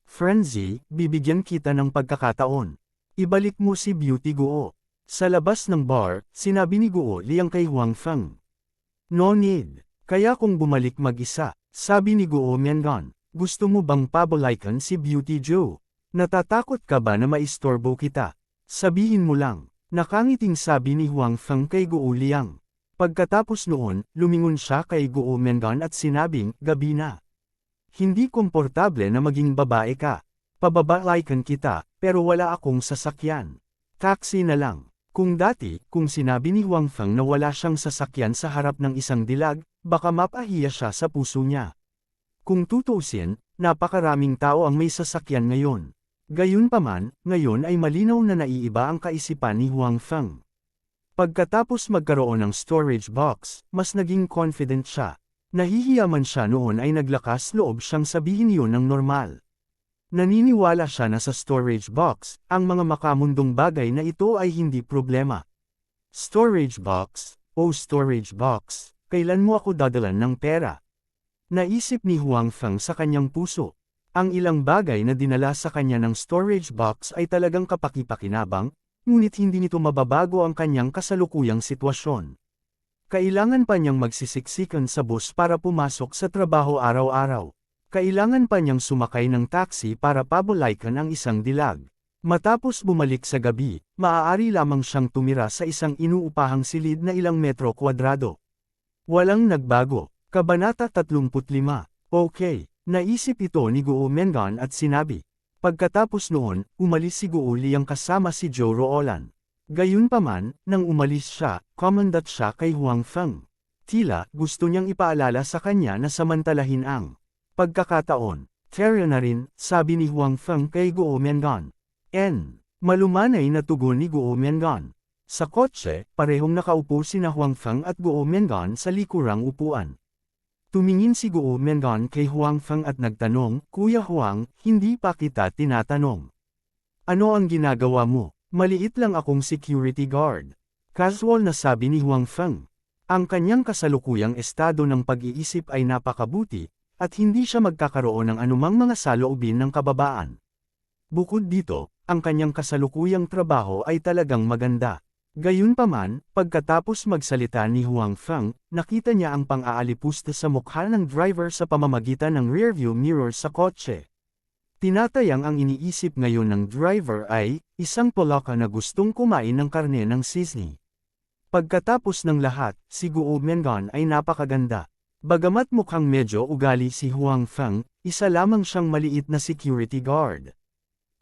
Frenzy, bibigyan kita ng pagkakataon. Ibalik mo si Beauty Guo. Sa labas ng bar, sinabi ni Guo Liang kay Huang Feng. No need. Kaya kung bumalik mag-isa, sabi ni Guo Mengan. Gusto mo bang pabalikan si Beauty Joe? Natatakot ka ba na maistorbo kita? Sabihin mo lang. Nakangiting sabi ni Huang Feng kay Guo Liang. Pagkatapos noon, lumingon siya kay Guo Mengan at sinabing, gabi na. Hindi komportable na maging babae ka. Pababalaikan kita, pero wala akong sasakyan. Taxi na lang. Kung dati, kung sinabi ni Huang Feng na wala siyang sasakyan sa harap ng isang dilag, baka mapahiya siya sa puso niya. Kung tutuusin, napakaraming tao ang may sasakyan ngayon. Gayunpaman, ngayon ay malinaw na naiiba ang kaisipan ni Huang Feng. Pagkatapos magkaroon ng storage box, mas naging confident siya. Nahihiya man siya noon ay naglakas loob siyang sabihin yun ng normal. Naniniwala siya na sa storage box, ang mga makamundong bagay na ito ay hindi problema. Storage box, oh storage box, kailan mo ako dadalan ng pera? Naisip ni Huang Feng sa kanyang puso. Ang ilang bagay na dinala sa kanya ng storage box ay talagang kapaki-pakinabang, ngunit hindi nito mababago ang kanyang kasalukuyang sitwasyon. Kailangan pa niyang magsisiksikan sa bus para pumasok sa trabaho araw-araw. Kailangan pa niyang sumakay ng taxi para pabalaikan ang isang dilag. Matapos bumalik sa gabi, maaari lamang siyang tumira sa isang inuupahang silid na ilang metro kwadrado. Walang nagbago. Kabanata 35. Okay, naisip ito ni Guo Mengan at sinabi. Pagkatapos noon, umalis si Guo Liang kasama si Zhou Ruolan. Gayunpaman, nang umalis siya, kumandat siya kay Huang Feng. Tila, gusto niyang ipaalala sa kanya na samantalahin ang pagkakataon. Tara na rin, sabi ni Huang Feng kay Guo Mengan. Malumanay na tugon ni Guo Mengan. Sa kotse, parehong nakaupo sina Huang Feng at Guo Mengan sa likurang upuan. Tumingin si Guo Mengan kay Huang Feng at nagtanong, Kuya Huang, hindi pa kita tinatanong. Ano ang ginagawa mo? Maliit lang akong security guard. Casual na sabi ni Huang Feng. Ang kanyang kasalukuyang estado ng pag-iisip ay napakabuti, at hindi siya magkakaroon ng anumang mga saloobin ng kababaan. Bukod dito, ang kanyang kasalukuyang trabaho ay talagang maganda. Gayunpaman, pagkatapos magsalita ni Huang Feng, nakita niya ang pang-aalipusta sa mukha ng driver sa pamamagitan ng rearview mirror sa kotse. Tinatayang ang iniisip ngayon ng driver ay, isang Polaka na gustong kumain ng karne ng sisig. Pagkatapos ng lahat, si Guo Mengan ay napakaganda. Bagamat mukhang medyo ugali si Huang Feng, isa lamang siyang maliit na security guard.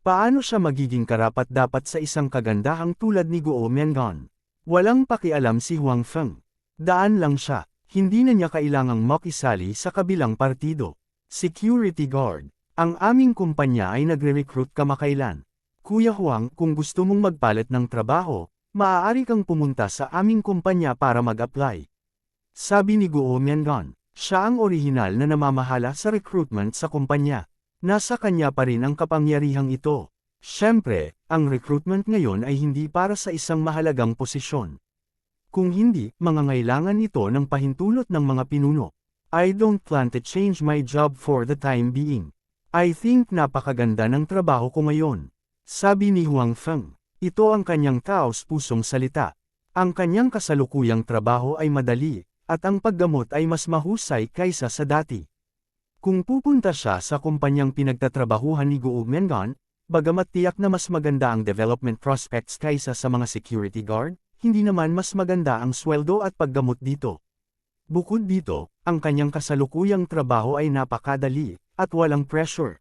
Paano siya magiging karapat-dapat sa isang kagandahang tulad ni Guo Mengan? Walang pakialam si Huang Feng. Daan lang siya. Hindi na niya kailangang makisali sa kabilang partido. Security guard. Ang aming kumpanya ay nagre-recruit kamakailan. Kuya Huang, kung gusto mong magpalit ng trabaho, maaari kang pumunta sa aming kumpanya para mag-apply. Sabi ni Guo Mengan. Siya ang orihinal na namamahala sa recruitment sa kumpanya. Nasa kanya pa rin ang kapangyarihang ito. Siyempre, ang recruitment ngayon ay hindi para sa isang mahalagang posisyon. Kung hindi, mangangailangan ito ng pahintulot ng mga pinuno. I don't plan to change my job for the time being. I think napakaganda ng trabaho ko ngayon. Sabi ni Huang Feng. Ito ang kanyang taos-pusong salita. Ang kanyang kasalukuyang trabaho ay madali, at ang paggamot ay mas mahusay kaysa sa dati. Kung pupunta siya sa kumpanyang pinagtatrabahuhan ni Guo Mengan, bagamat tiyak na mas maganda ang development prospects kaysa sa mga security guard, hindi naman mas maganda ang sweldo at paggamot dito. Bukod dito, ang kanyang kasalukuyang trabaho ay napakadali, at walang pressure.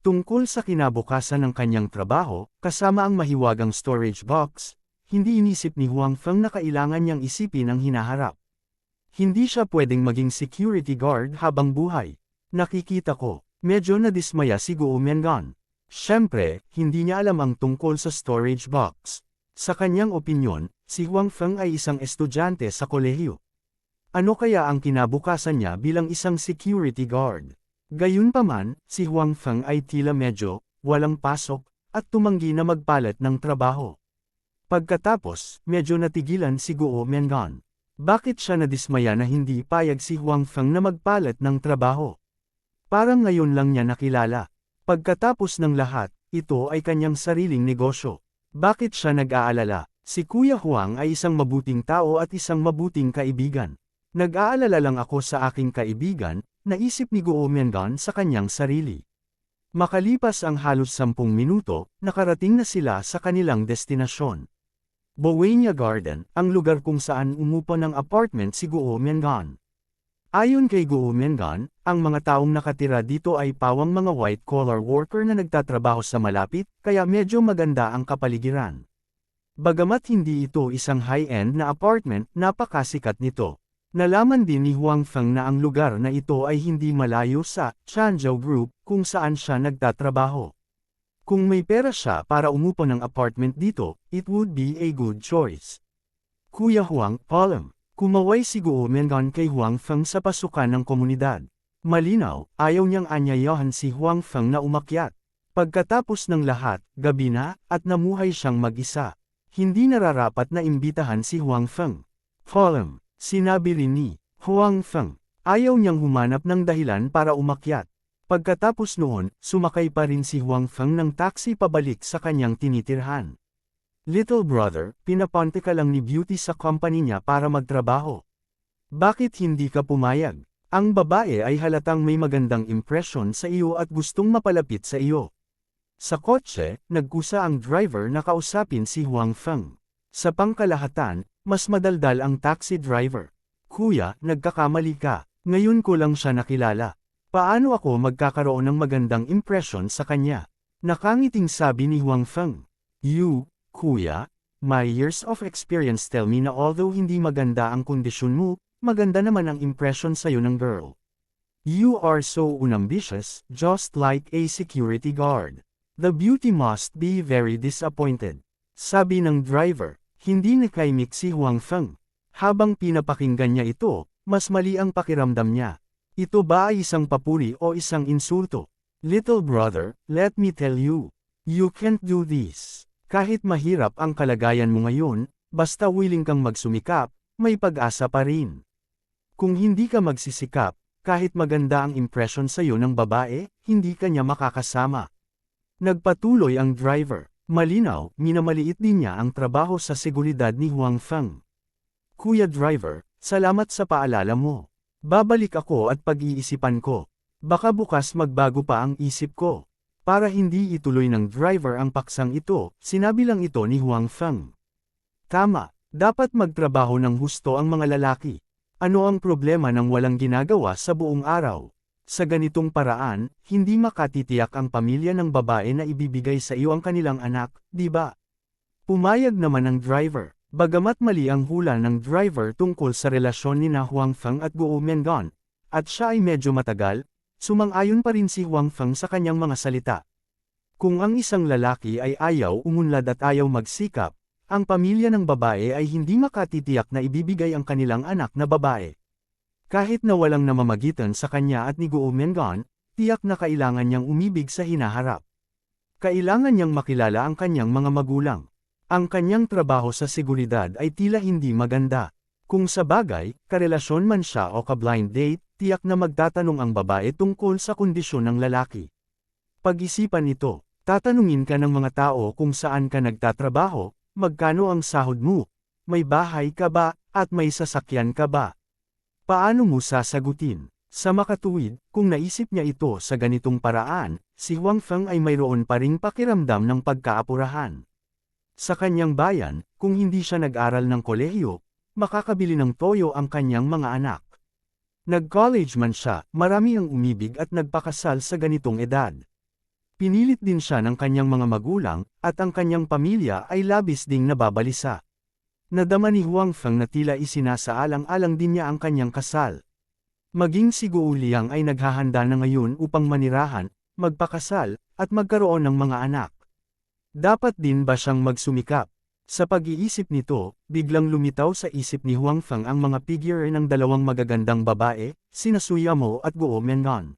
Tungkol sa kinabukasan ng kanyang trabaho, kasama ang mahiwagang storage box, hindi inisip ni Huang Feng na kailangan niyang isipin ang hinaharap. Hindi siya pwedeng maging security guard habang buhay. Nakikita ko, medyo nadismaya si Guo Mengan. Siyempre, hindi niya alam ang tungkol sa storage box. Sa kanyang opinyon, si Huang Feng ay isang estudyante sa kolehiyo. Ano kaya ang kinabukasan niya bilang isang security guard? Gayunpaman, si Huang Feng ay tila medyo, walang pasok, at tumanggi na magpalit ng trabaho. Pagkatapos, medyo natigilan si Guo Mengan. Bakit siya nadismaya na hindi payag si Huang Feng na magpalit ng trabaho? Parang ngayon lang niya nakilala. Pagkatapos ng lahat, ito ay kanyang sariling negosyo. Bakit siya nag-aalala? Si Kuya Huang ay isang mabuting tao at isang mabuting kaibigan. Nag-aalala lang ako sa aking kaibigan, naisip ni Guo Mengan sa kanyang sarili. Makalipas ang halos 10 minuto, nakarating na sila sa kanilang destinasyon. Bowenia Garden, ang lugar kung saan umupo ng apartment si Guo Mengan. Ayon kay Guo Mengan, ang mga taong nakatira dito ay pawang mga white-collar worker na nagtatrabaho sa malapit, kaya medyo maganda ang kapaligiran. Bagamat hindi ito isang high-end na apartment, napakasikat nito. Nalaman din ni Huang Feng na ang lugar na ito ay hindi malayo sa Changzhou Group, kung saan siya nagtatrabaho. Kung may pera siya para umupo ng apartment dito, it would be a good choice. Kuya Huang, Palm. Kumaway si Guo Mengan kay Huang Feng sa pasukan ng komunidad. Malinaw, ayaw niyang anyayahan si Huang Feng na umakyat. Pagkatapos ng lahat, gabi na, at namuhay siyang mag-isa. Hindi nararapat na imbitahan si Huang Feng. Palm. Sinabi rin ni Huang Feng. Ayaw niyang humanap ng dahilan para umakyat. Pagkatapos noon, sumakay pa rin si Huang Feng ng taxi pabalik sa kanyang tinitirhan. Little brother, pinaponte ka lang ni Beauty sa company niya para magtrabaho. Bakit hindi ka pumayag? Ang babae ay halatang may magandang impresyon sa iyo at gustong mapalapit sa iyo. Sa kotse, nagkusa ang driver na kausapin si Huang Feng. Sa pangkalahatan, mas madaldal ang taxi driver. Kuya, nagkakamali ka. Ngayon ko lang siya nakilala. Paano ako magkakaroon ng magandang impresyon sa kanya? Nakangiting sabi ni Huang Feng. Kuya, my years of experience tell me na although hindi maganda ang kondisyon mo, maganda naman ang impression sa'yo ng girl. You are so unambitious, just like a security guard. The beauty must be very disappointed. Sabi ng driver, hindi nakaimik si Huang Feng. Habang pinapakinggan niya ito, mas mali ang pakiramdam niya. Ito ba ay isang papuri o isang insulto? Little brother, let me tell you, you can't do this. Kahit mahirap ang kalagayan mo ngayon, basta willing kang magsumikap, may pag-asa pa rin. Kung hindi ka magsisikap, kahit maganda ang impression sa'yo ng babae, hindi ka niya makakasama. Nagpatuloy ang driver. Malinaw, minamaliit din niya ang trabaho sa seguridad ni Huang Feng. Kuya driver, salamat sa paalala mo. Babalik ako at pag-iisipan ko. Baka bukas magbago pa ang isip ko. Para hindi ituloy ng driver ang paksang ito, sinabi lang ito ni Huang Feng. Tama, dapat magtrabaho ng husto ang mga lalaki. Ano ang problema ng walang ginagawa sa buong araw? Sa ganitong paraan, hindi makatitiyak ang pamilya ng babae na ibibigay sa iyo ang kanilang anak, di ba? Pumayag naman ang driver. Bagamat mali ang hula ng driver tungkol sa relasyon ni Huang Feng at Guo Mengan, at siya ay medyo matagal, sumang-ayon pa rin si Huang Feng sa kanyang mga salita. Kung ang isang lalaki ay ayaw umunlad at ayaw magsikap, ang pamilya ng babae ay hindi makatitiyak na ibibigay ang kanilang anak na babae. Kahit na walang namamagitan sa kanya at ni Guo Mengan, tiyak na kailangan niyang umibig sa hinaharap. Kailangan niyang makilala ang kanyang mga magulang. Ang kanyang trabaho sa seguridad ay tila hindi maganda. Kung sa bagay, karelasyon man siya o ka-blind date, tiyak na magtatanong ang babae tungkol sa kondisyon ng lalaki. Pag-isipan ito, tatanungin ka ng mga tao kung saan ka nagtatrabaho, magkano ang sahod mo, may bahay ka ba, at may sasakyan ka ba. Paano mo sasagutin? Sa makatuwid, kung naisip niya ito sa ganitong paraan, si Huang Feng ay mayroon pa ring pakiramdam ng pagkaapurahan. Sa kanyang bayan, kung hindi siya nag-aral ng kolehiyo, makakabili ng toyo ang kanyang mga anak. Nag-college man siya, marami ang umibig at nagpakasal sa ganitong edad. Pinilit din siya ng kanyang mga magulang, at ang kanyang pamilya ay labis ding nababalisa. Nadama ni Huang Feng na tila isinasaalang-alang din niya ang kanyang kasal. Maging si Guo Liang ay naghahanda na ngayon upang manirahan, magpakasal, at magkaroon ng mga anak. Dapat din ba siyang magsumikap? Sa pag-iisip nito, biglang lumitaw sa isip ni Huang Feng ang mga figure ng dalawang magagandang babae, sina Su Yamo at Guo Mengan.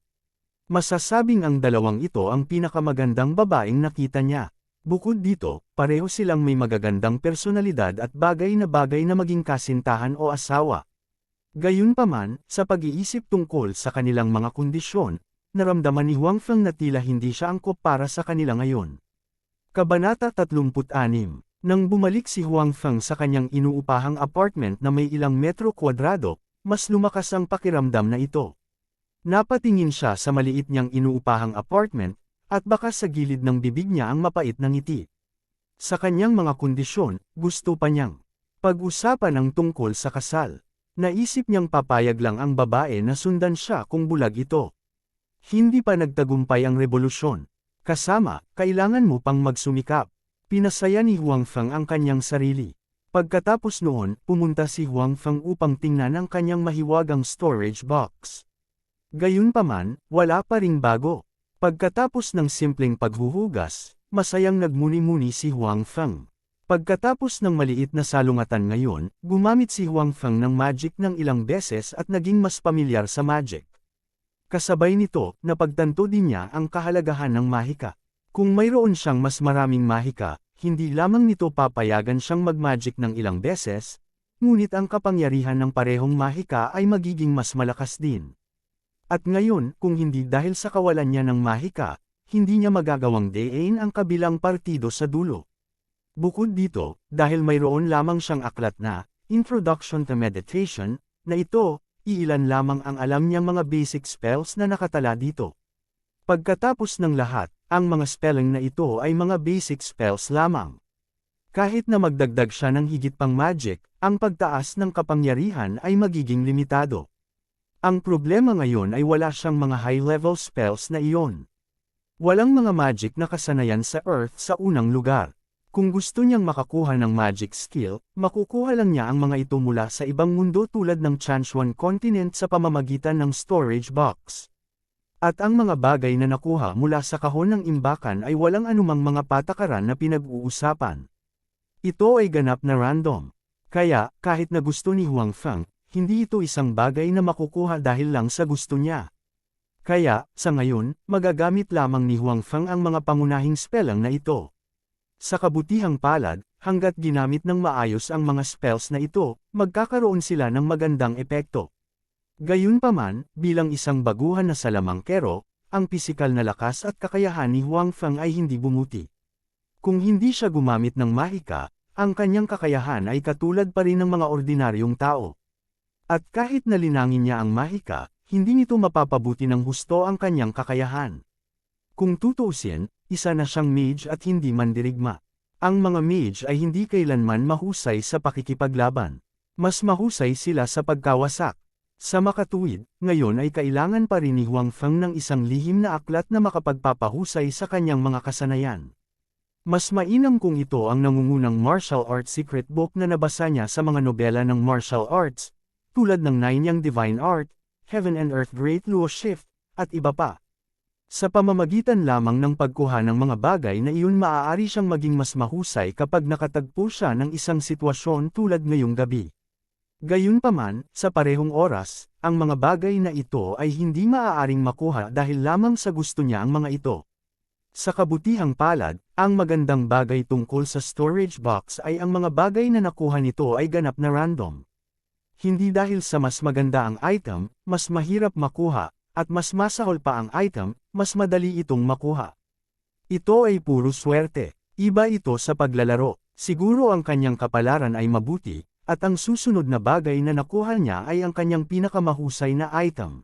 Masasabing ang dalawang ito ang pinakamagandang babaeng nakita niya. Bukod dito, pareho silang may magagandang personalidad at bagay na maging kasintahan o asawa. Gayunpaman, sa pag-iisip tungkol sa kanilang mga kondisyon, naramdaman ni Huang Feng na tila hindi siya angkop para sa kanila ngayon. Kabanata 36. Nang bumalik si Huang Feng sa kanyang inuupahang apartment na may ilang metro kwadrado, mas lumakas ang pakiramdam na ito. Napatingin siya sa maliit niyang inuupahang apartment, at baka sa gilid ng bibig niya ang mapait na ngiti. Sa kanyang mga kondisyon, gusto pa niyang pag-usapan ang tungkol sa kasal. Naisip niyang papayag lang ang babae na sundan siya kung bulag ito. Hindi pa nagtagumpay ang revolusyon. Kasama, kailangan mo pang magsumikap. Pinasaya ni Huang Feng ang kanyang sarili. Pagkatapos noon, pumunta si Huang Feng upang tingnan ang kanyang mahiwagang storage box. Gayunpaman, wala pa ring bago. Pagkatapos ng simpleng paghuhugas, masayang nagmuni-muni si Huang Feng. Pagkatapos ng maliit na salungatan ngayon, gumamit si Huang Feng ng magic ng ilang beses at naging mas pamilyar sa magic. Kasabay nito, napagtanto din niya ang kahalagahan ng mahika. Kung mayroon siyang mas maraming mahika, hindi lamang nito papayagan siyang mag-magic ng ilang beses, ngunit ang kapangyarihan ng parehong mahika ay magiging mas malakas din. At ngayon, kung hindi dahil sa kawalan niya ng mahika, hindi niya magagawang dayin ang kabilang partido sa dulo. Bukod dito, dahil mayroon lamang siyang aklat na Introduction to Meditation, na ito, iilan lamang ang alam niyang mga basic spells na nakatala dito. Pagkatapos ng lahat, ang mga spelling na ito ay mga basic spells lamang. Kahit na magdagdag siya ng higit pang magic, ang pagtaas ng kapangyarihan ay magiging limitado. Ang problema ngayon ay wala siyang mga high-level spells na iyon. Walang mga magic na kasanayan sa Earth sa unang lugar. Kung gusto niyang makakuha ng magic skill, makukuha lang niya ang mga ito mula sa ibang mundo tulad ng Chanchuan continent sa pamamagitan ng storage box. At ang mga bagay na nakuha mula sa kahon ng imbakan ay walang anumang mga patakaran na pinag-uusapan. Ito ay ganap na random. Kaya, kahit na gusto ni Huang Feng, hindi ito isang bagay na makukuha dahil lang sa gusto niya. Kaya, sa ngayon, magagamit lamang ni Huang Feng ang mga pangunahing spelling na ito. Sa kabutihang palad, hanggat ginamit ng maayos ang mga spells na ito, magkakaroon sila ng magandang epekto. Gayunpaman, bilang isang baguhan na salamangkero, ang pisikal na lakas at kakayahan ni Huang Feng ay hindi bumuti. Kung hindi siya gumamit ng mahika, ang kanyang kakayahan ay katulad pa rin ng mga ordinaryong tao. At kahit nalinangin niya ang mahika, hindi nito mapapabuti ng husto ang kanyang kakayahan. Kung tutuusin, isa na siyang mage at hindi mandirigma. Ang mga mage ay hindi kailanman mahusay sa pakikipaglaban. Mas mahusay sila sa pagkawasak. Sa makatuwid, ngayon ay kailangan pa rin ni Huang Feng ng isang lihim na aklat na makapagpapahusay sa kanyang mga kasanayan. Mas mainam kung ito ang nangungunang martial arts secret book na nabasa niya sa mga nobela ng martial arts, tulad ng Nine Yang Divine Art, Heaven and Earth Great Luo Shift, at iba pa. Sa pamamagitan lamang ng pagkuha ng mga bagay na iyon maaari siyang maging mas mahusay kapag nakatagpo siya ng isang sitwasyon tulad ngayong gabi. Gayunpaman, sa parehong oras, ang mga bagay na ito ay hindi maaaring makuha dahil lamang sa gusto niya ang mga ito. Sa kabutihang palad, ang magandang bagay tungkol sa storage box ay ang mga bagay na nakuha nito ay ganap na random. Hindi dahil sa mas maganda ang item, mas mahirap makuha, at mas masahol pa ang item, mas madali itong makuha. Ito ay puro swerte. Iba ito sa paglalaro. Siguro ang kanyang kapalaran ay mabuti, at ang susunod na bagay na nakuha niya ay ang kanyang pinakamahusay na item.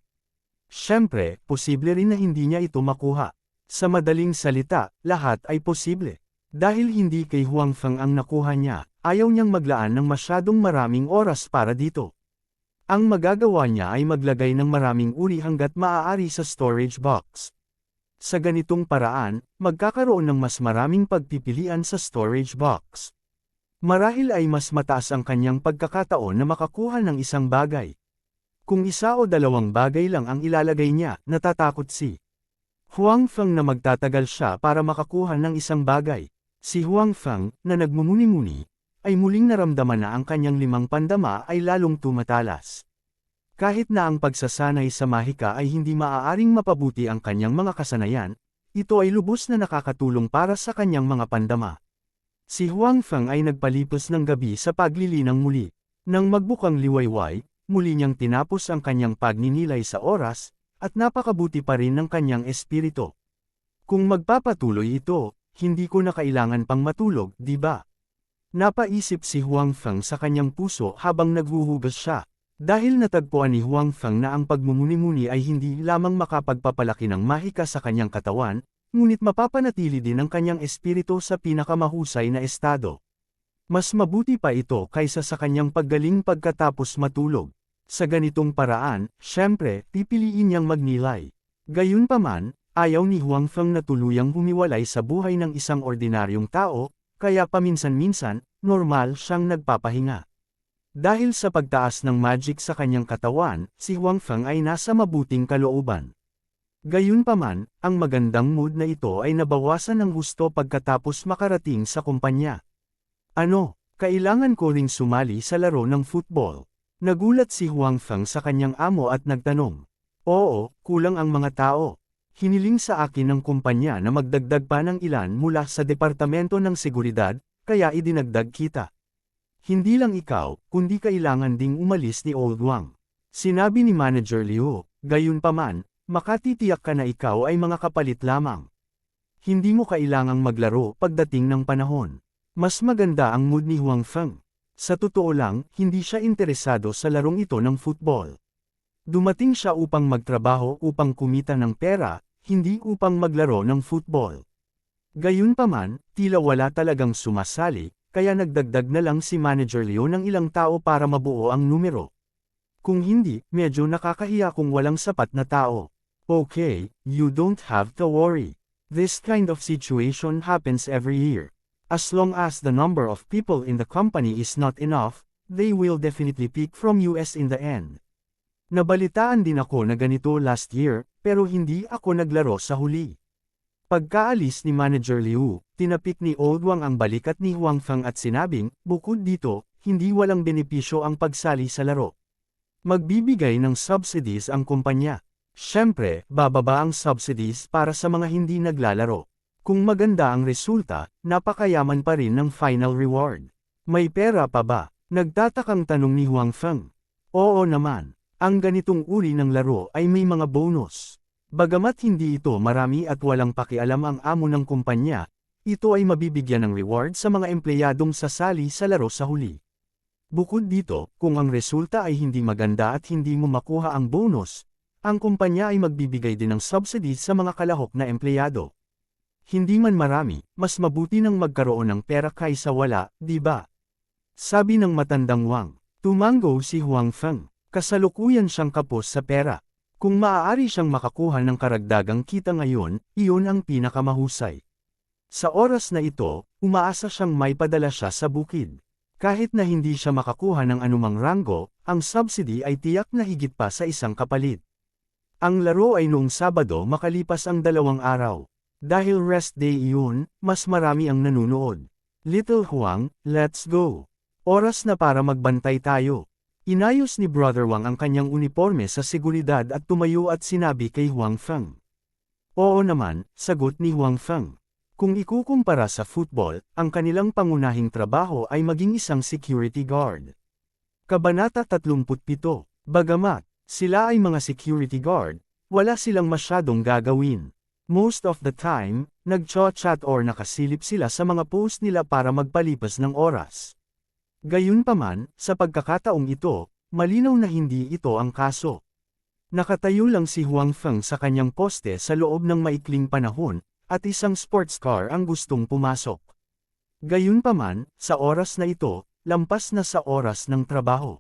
Siyempre, posible rin na hindi niya ito makuha. Sa madaling salita, lahat ay posible. Dahil hindi kay Huang Feng ang nakuha niya, ayaw niyang maglaan ng masyadong maraming oras para dito. Ang magagawa niya ay maglagay ng maraming uri hanggat maaari sa storage box. Sa ganitong paraan, magkakaroon ng mas maraming pagpipilian sa storage box. Marahil ay mas mataas ang kanyang pagkakataon na makakuha ng isang bagay. Kung isa o dalawang bagay lang ang ilalagay niya, natatakot si Huang Feng na magtatagal siya para makakuha ng isang bagay. Si Huang Feng, na nagmumuni-muni, ay muling naramdaman na ang kanyang limang pandama ay lalong tumatalas. Kahit na ang pagsasanay sa mahika ay hindi maaaring mapabuti ang kanyang mga kasanayan, ito ay lubos na nakakatulong para sa kanyang mga pandama. Si Huang Feng ay nagpalipos ng gabi sa paglilinang muli. Nang magbukang liwayway, muli niyang tinapos ang kanyang pagninilay sa oras, at napakabuti pa rin ng kanyang espiritu. Kung magpapatuloy ito, hindi ko na kailangan pang matulog, di ba? Napaisip si Huang Feng sa kanyang puso habang naghuhugas siya. Dahil natagpuan ni Huang Feng na ang pagmumuni-muni ay hindi lamang makapagpapalaki ng mahika sa kanyang katawan, ngunit mapapanatili din ang kanyang espiritu sa pinakamahusay na estado. Mas mabuti pa ito kaysa sa kanyang paggaling pagkatapos matulog. Sa ganitong paraan, syempre, pipiliin niyang magnilay. Gayunpaman, ayaw ni Huang Feng na tuluyang humiwalay sa buhay ng isang ordinaryong tao, kaya paminsan-minsan, normal siyang nagpapahinga. Dahil sa pagtaas ng magic sa kanyang katawan, si Huang Feng ay nasa mabuting kalooban. Gayunpaman, ang magandang mood na ito ay nabawasan ng husto pagkatapos makarating sa kumpanya. Ano, kailangan ko ring sumali sa laro ng football. Nagulat si Huang Feng sa kanyang amo at nagtanong. Oo, kulang ang mga tao. Hiniling sa akin ng kumpanya na magdagdag pa ng ilan mula sa Departamento ng Seguridad, kaya idinagdag kita. Hindi lang ikaw, kundi kailangan ding umalis ni Old Wang. Sinabi ni Manager Liu, gayunpaman, makatitiyak ka na ikaw ay mga kapalit lamang. Hindi mo kailangang maglaro pagdating ng panahon. Mas maganda ang mood ni Huang Feng. Sa totoo lang, hindi siya interesado sa larong ito ng football. Dumating siya upang magtrabaho upang kumita ng pera, hindi upang maglaro ng football. Gayunpaman, tila wala talagang sumasali, kaya nagdagdag na lang si Manager Liu ng ilang tao para mabuo ang numero. Kung hindi, medyo nakakahiya kung walang sapat na tao. Okay, you don't have to worry. This kind of situation happens every year. As long as the number of people in the company is not enough, they will definitely pick from us in the end. Nabalitaan din ako na ganito last year, pero hindi ako naglaro sa huli. Pagkaalis ni Manager Liu, tinapik ni Old Wang ang balikat ni Huang Feng at sinabing, bukod dito, hindi walang benepisyo ang pagsali sa laro. Magbibigay ng subsidies ang kumpanya. Siyempre, bababa ang subsidies para sa mga hindi naglalaro. Kung maganda ang resulta, napakayaman pa rin ng final reward. May pera pa ba? Nagtatakang tanong ni Huang Feng. Oo naman. Ang ganitong uri ng laro ay may mga bonus. Bagamat hindi ito marami at walang pakialam ang amo ng kumpanya, ito ay mabibigyan ng reward sa mga empleyadong sasali sa laro sa huli. Bukod dito, kung ang resulta ay hindi maganda at hindi mo makuha ang bonus, ang kumpanya ay magbibigay din ng subsidies sa mga kalahok na empleyado. Hindi man marami, mas mabuti nang magkaroon ng pera kaysa wala, di ba? Sabi ng matandang Wang. Tumango si Huang Feng. Kasalukuyan siyang kapos sa pera. Kung maaari siyang makakuha ng karagdagang kita ngayon, iyon ang pinakamahusay. Sa oras na ito, umaasa siyang may padala siya sa bukid. Kahit na hindi siya makakuha ng anumang ranggo, ang subsidy ay tiyak na higit pa sa isang kapalit. Ang laro ay noong Sabado makalipas ang 2 araw. Dahil rest day iyon, mas marami ang nanunood. Little Huang, let's go. Oras na para magbantay tayo. Inayos ni Brother Wang ang kanyang uniforme sa seguridad at tumayo at sinabi kay Huang Feng. Oo naman, sagot ni Huang Feng. Kung ikukumpara sa football, ang kanilang pangunahing trabaho ay maging isang security guard. Kabanata 37. Bagamat sila ay mga security guard, wala silang masyadong gagawin. Most of the time, nag-chat or nakasilip sila sa mga post nila para magpalipas ng oras. Gayunpaman, sa pagkakataong ito, malinaw na hindi ito ang kaso. Nakatayo lang si Huang Feng sa kanyang poste sa loob ng maikling panahon, at isang sports car ang gustong pumasok. Gayunpaman, sa oras na ito, lampas na sa oras ng trabaho.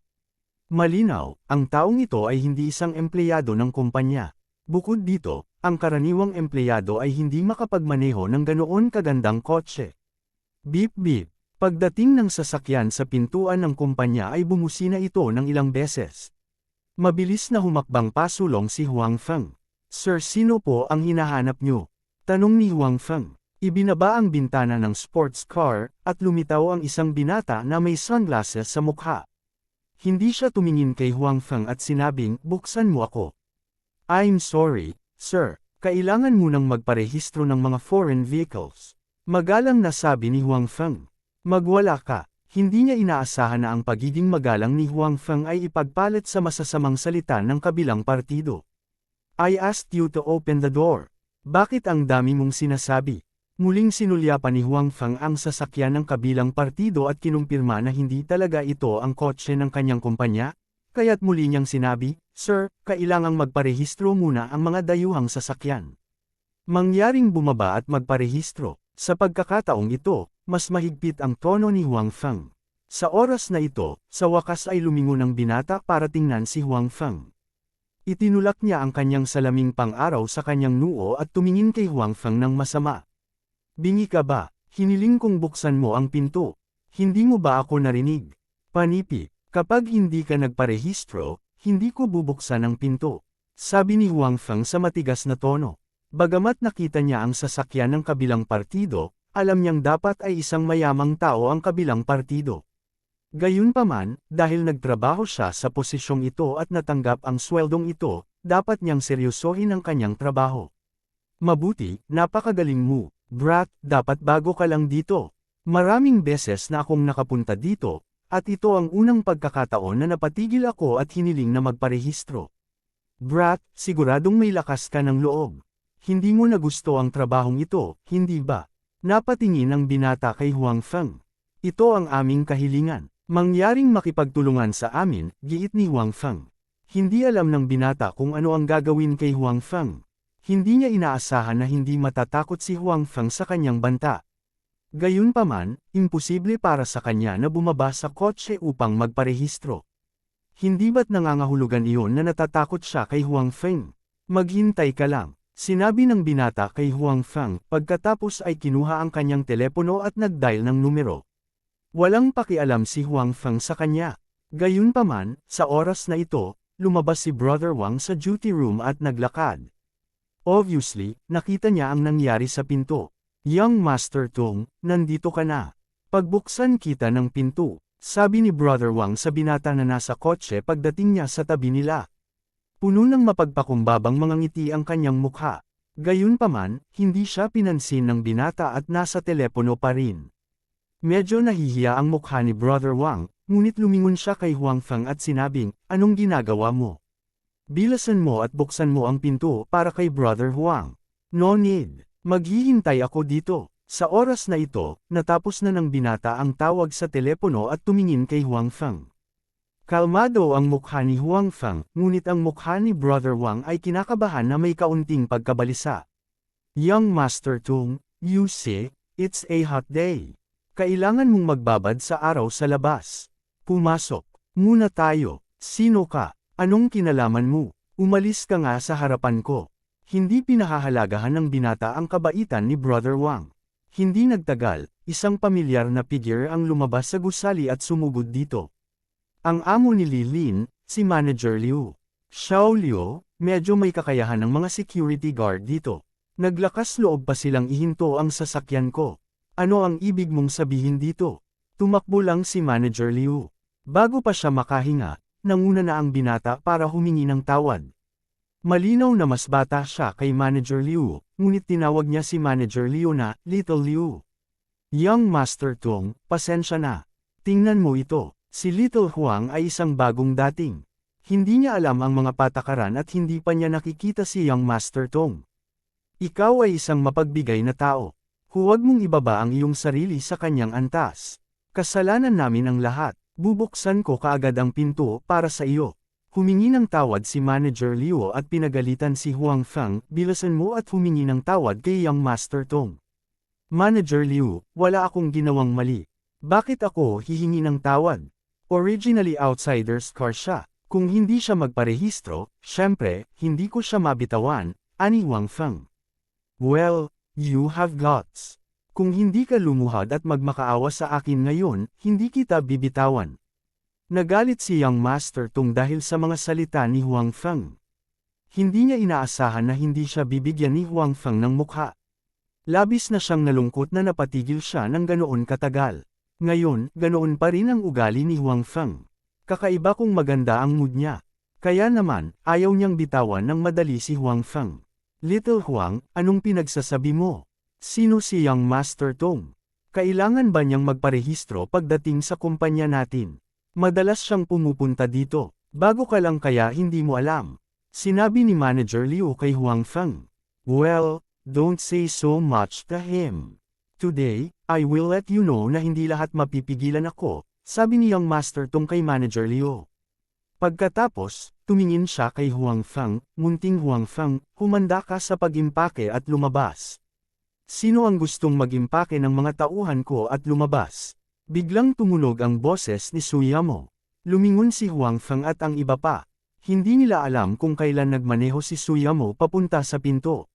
Malinaw, ang taong ito ay hindi isang empleyado ng kumpanya. Bukod dito, ang karaniwang empleyado ay hindi makapagmaneho ng ganoon kagandang kotse. Beep beep. Pagdating ng sasakyan sa pintuan ng kumpanya ay bumusina ito ng ilang beses. Mabilis na humakbang pasulong si Huang Feng. Sir, sino po ang hinahanap niyo? Tanong ni Huang Feng. Ibinaba ang bintana ng sports car, at lumitaw ang isang binata na may sunglasses sa mukha. Hindi siya tumingin kay Huang Feng at sinabing, buksan mo ako. I'm sorry, sir, kailangan munang magparehistro ng mga foreign vehicles. Magalang na sabi ni Huang Feng. Magwala ka. Hindi niya inaasahan na ang pagiging magalang ni Huang Feng ay ipagpalit sa masasamang salita ng kabilang partido. I asked you to open the door. Bakit ang dami mong sinasabi? Muling sinulyapan ni Huang Feng ang sasakyan ng kabilang partido at kinumpirma na hindi talaga ito ang kotse ng kanyang kumpanya, kaya't muli niyang sinabi, Sir, kailangang magparehistro muna ang mga dayuhang sasakyan. Mangyaring bumaba at magparehistro. Sa pagkakataong ito, mas mahigpit ang tono ni Huang Feng. Sa oras na ito, sa wakas ay lumingon ang binata para tingnan si Huang Feng. Itinulak niya ang kanyang salaming pang-araw sa kanyang noo at tumingin kay Huang Feng ng masama. Bingi ka ba? Hiniling kong buksan mo ang pinto. Hindi mo ba ako narinig? Panipi, kapag hindi ka nagparehistro, hindi ko bubuksan ang pinto. Sabi ni Huang Feng sa matigas na tono. Bagamat nakita niya ang sasakyan ng kabilang partido, alam niyang dapat ay isang mayamang tao ang kabilang partido. Gayunpaman, dahil nagtrabaho siya sa posisyong ito at natanggap ang sweldong ito, dapat niyang seryosohin ang kanyang trabaho. Mabuti, napakagaling mo, brat, dapat bago ka lang dito. Maraming beses na akong nakapunta dito, at ito ang unang pagkakataon na napatigil ako at hiniling na magparehistro. Brat, siguradong may lakas ka ng loob. Hindi mo na gusto ang trabahong ito, hindi ba? Napatingin ang binata kay Huang Feng. Ito ang aming kahilingan. Mangyaring makipagtulungan sa amin, giit ni Huang Feng. Hindi alam ng binata kung ano ang gagawin kay Huang Feng. Hindi niya inaasahan na hindi matatakot si Huang Feng sa kanyang banta. Gayunpaman, imposible para sa kanya na bumaba sa kotse upang magparehistro. Hindi ba't nangangahulugan iyon na natatakot siya kay Huang Feng? Maghintay ka lang. Sinabi ng binata kay Huang Feng, pagkatapos ay kinuha ang kanyang telepono at nag-dial ng numero. Walang pakialam si Huang Feng sa kanya. Gayunpaman, sa oras na ito, lumabas si Brother Wang sa duty room at naglakad. Obviously, nakita niya ang nangyari sa pinto. Young Master Tung, nandito ka na. Pagbuksan kita ng pinto, sabi ni Brother Wang sa binata na nasa kotse pagdating niya sa tabi nila. Puno ng mapagpakumbabang mga ngiti ang kanyang mukha. Gayunpaman, hindi siya pinansin ng binata at nasa telepono pa rin. Medyo nahihiya ang mukha ni Brother Wang, ngunit lumingon siya kay Huang Feng at sinabing, anong ginagawa mo? Bilasan mo at buksan mo ang pinto para kay Brother Huang. No need. Maghihintay ako dito. Sa oras na ito, natapos na ng binata ang tawag sa telepono at tumingin kay Huang Feng. Kalmado ang mukha ni Huang Feng, ngunit ang mukha ni Brother Wang ay kinakabahan na may kaunting pagkabalisa. Young Master Tung, you see, it's a hot day. Kailangan mong magbabad sa araw sa labas. Pumasok muna tayo. Sino ka? Anong kinalaman mo? Umalis ka nga sa harapan ko. Hindi pinahahalagahan ng binata ang kabaitan ni Brother Wang. Hindi nagtagal, isang pamilyar na figure ang lumabas sa gusali at sumugod dito. Ang amo ni Li Lin, si Manager Liu. Xiao Liu, medyo may kakayahan ng mga security guard dito. Naglakas loob pa silang ihinto ang sasakyan ko. Ano ang ibig mong sabihin dito? Tumakbo lang si Manager Liu. Bago pa siya makahinga, nanguna na ang binata para humingi ng tawad. Malinaw na mas bata siya kay Manager Liu, ngunit tinawag niya si Manager Liu na Little Liu. Young Master Tong, pasensya na. Tingnan mo ito, si Little Huang ay isang bagong dating. Hindi niya alam ang mga patakaran at hindi pa niya nakikita si Young Master Tong. Ikaw ay isang mapagbigay na tao. Huwag mong ibaba ang iyong sarili sa kanyang antas. Kasalanan namin ang lahat. Bubuksan ko kaagad ang pinto para sa iyo. Humingi ng tawad si Manager Liu at pinagalitan si Huang Feng, bilasan mo at humingi ng tawad kay Young Master Tong. Manager Liu, wala akong ginawang mali. Bakit ako hihingi ng tawad? Originally outsider's car siya. Kung hindi siya magparehistro, syempre, hindi ko siya mabitawan, ani Huang Feng. Well, you have guts. Kung hindi ka lumuhad at magmakaawa sa akin ngayon, hindi kita bibitawan. Nagalit si Young Master Tong dahil sa mga salita ni Huang Feng. Hindi niya inaasahan na hindi siya bibigyan ni Huang Feng ng mukha. Labis na siyang nalungkot na napatigil siya ng ganoon katagal. Ngayon, ganoon pa rin ang ugali ni Huang Feng. Kakaiba kung maganda ang mood niya. Kaya naman, ayaw niyang bitawan ng madali si Huang Feng. Little Huang, anong pinagsasabi mo? Sino si Young Master Tong? Kailangan ba niyang magparehistro pagdating sa kumpanya natin? Madalas siyang pumupunta dito. Bago ka lang kaya hindi mo alam. Sinabi ni Manager Liu kay Huang Feng. Well, don't say so much to him. Today, I will let you know na hindi lahat mapipigilan ako, sabi ni Young Master Tong kay Manager Liu. Pagkatapos, tumingin siya kay Huang Feng, munting Huang Feng, humanda ka sa pag-impake at lumabas. Sino ang gustong mag-impake ng mga tauhan ko at lumabas? Biglang tumunog ang boses ni Suyamo. Lumingon si Huang Feng at ang iba pa. Hindi nila alam kung kailan nagmaneho si Suyamo papunta sa pinto.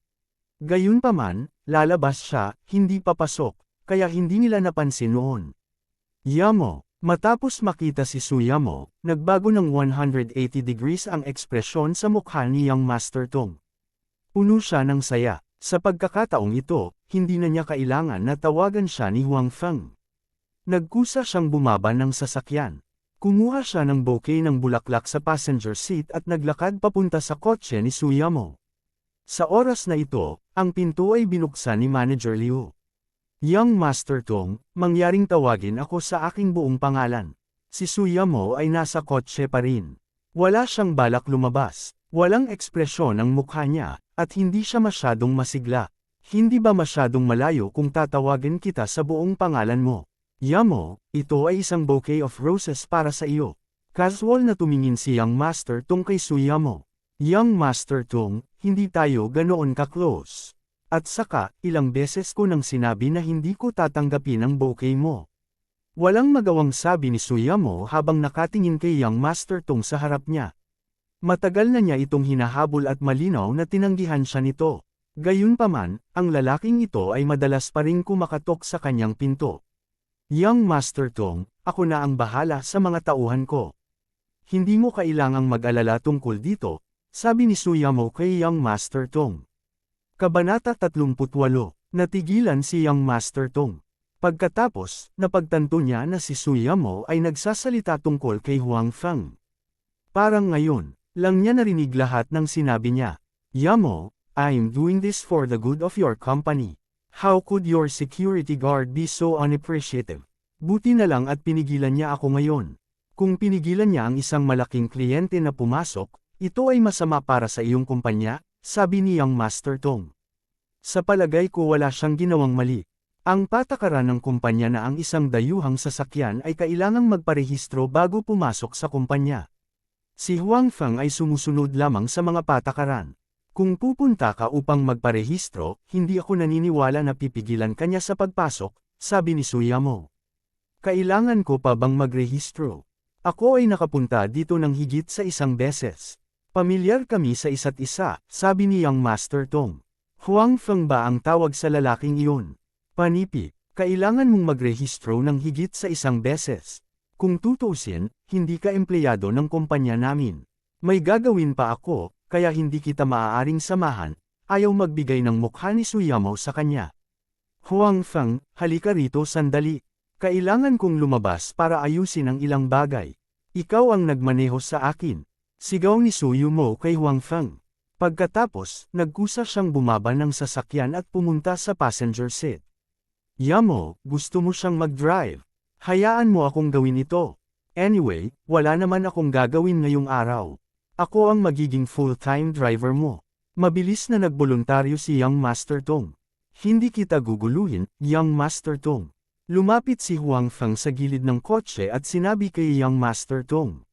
Gayunpaman, lalabas siya, hindi papasok, kaya hindi nila napansin noon. Yamo, matapos makita si Suyamo, nagbago ng 180 degrees ang ekspresyon sa mukha ni Young Master Tong. Puno siya ng saya. Sa pagkakataong ito, hindi na niya kailangan na tawagan siya ni Huang Feng. Nagkusa siyang bumaba ng sasakyan. Kumuha siya ng bouquet ng bulaklak sa passenger seat at naglakad papunta sa kotse ni Suyamo. Sa oras na ito, ang pinto ay binuksan ni Manager Liu. Young Master Tong, mangyaring tawagin ako sa aking buong pangalan. Si Suyamo ay nasa kotse pa rin. Wala siyang balak lumabas. Walang ekspresyon ang mukha niya, at hindi siya masyadong masigla. Hindi ba masyadong malayo kung tatawagan kita sa buong pangalan mo? Yamo, ito ay isang bouquet of roses para sa iyo. Casual na tumingin si Young Master Tong kay Suyamo. Young Master Tong, hindi tayo ganoon ka-close. At saka, ilang beses ko nang sinabi na hindi ko tatanggapin ang bouquet mo. Walang magawang sabi ni Suyamo habang nakatingin kay Young Master Tong sa harap niya. Matagal na niya itong hinahabol at malinaw na tinanggihan siya nito. Gayunpaman, ang lalaking ito ay madalas pa ring kumakatok sa kanyang pinto. Young Master Tong, ako na ang bahala sa mga tauhan ko. Hindi mo kailangang mag-alala tungkol dito, sabi ni Suyamo kay Young Master Tong. Kabanata 38, natigilan si Young Master Tong. Pagkatapos, napagtanto niya na si Suyamo ay nagsasalita tungkol kay Huang Feng. Parang ngayon lang niya narinig lahat ng sinabi niya. Yamo, I'm doing this for the good of your company. How could your security guard be so unappreciative? Buti na lang at pinigilan niya ako ngayon. Kung pinigilan niya ang isang malaking kliyente na pumasok, ito ay masama para sa iyong kumpanya, sabi ni Young Master Tong. Sa palagay ko wala siyang ginawang mali. Ang patakaran ng kumpanya na ang isang dayuhang sasakyan ay kailangang magparehistro bago pumasok sa kumpanya. Si Huang Feng ay sumusunod lamang sa mga patakaran. Kung pupunta ka upang magparehistro, hindi ako naniniwala na pipigilan kanya sa pagpasok, sabi ni Suyamo. Kailangan ko pa bang magrehistro? Ako ay nakapunta dito ng higit sa isang beses. Pamilyar kami sa isa't isa, sabi ni Young Master Tong. Huang Feng ba ang tawag sa lalaking iyon? Panipi, kailangan mong magrehistro ng higit sa isang beses. Kung tutuusin, hindi ka empleyado ng kumpanya namin. May gagawin pa ako, kaya hindi kita maaaring samahan. Ayaw magbigay ng mukha ni Suyamo sa kanya. Huang Feng, halika rito sandali. Kailangan kong lumabas para ayusin ang ilang bagay. Ikaw ang nagmaneho sa akin. Sigaw ni Suyamo kay Huang Feng. Pagkatapos, nagkusa siyang bumaba ng sasakyan at pumunta sa passenger seat. Yamo, gusto mo siyang mag-drive. Hayaan mo akong gawin ito. Anyway, wala naman akong gagawin ngayong araw. Ako ang magiging full-time driver mo. Mabilis na nagboluntaryo si Young Master Tong. Hindi kita guguluhin, Young Master Tong. Lumapit si Huang Feng sa gilid ng kotse at sinabi kay Young Master Tong.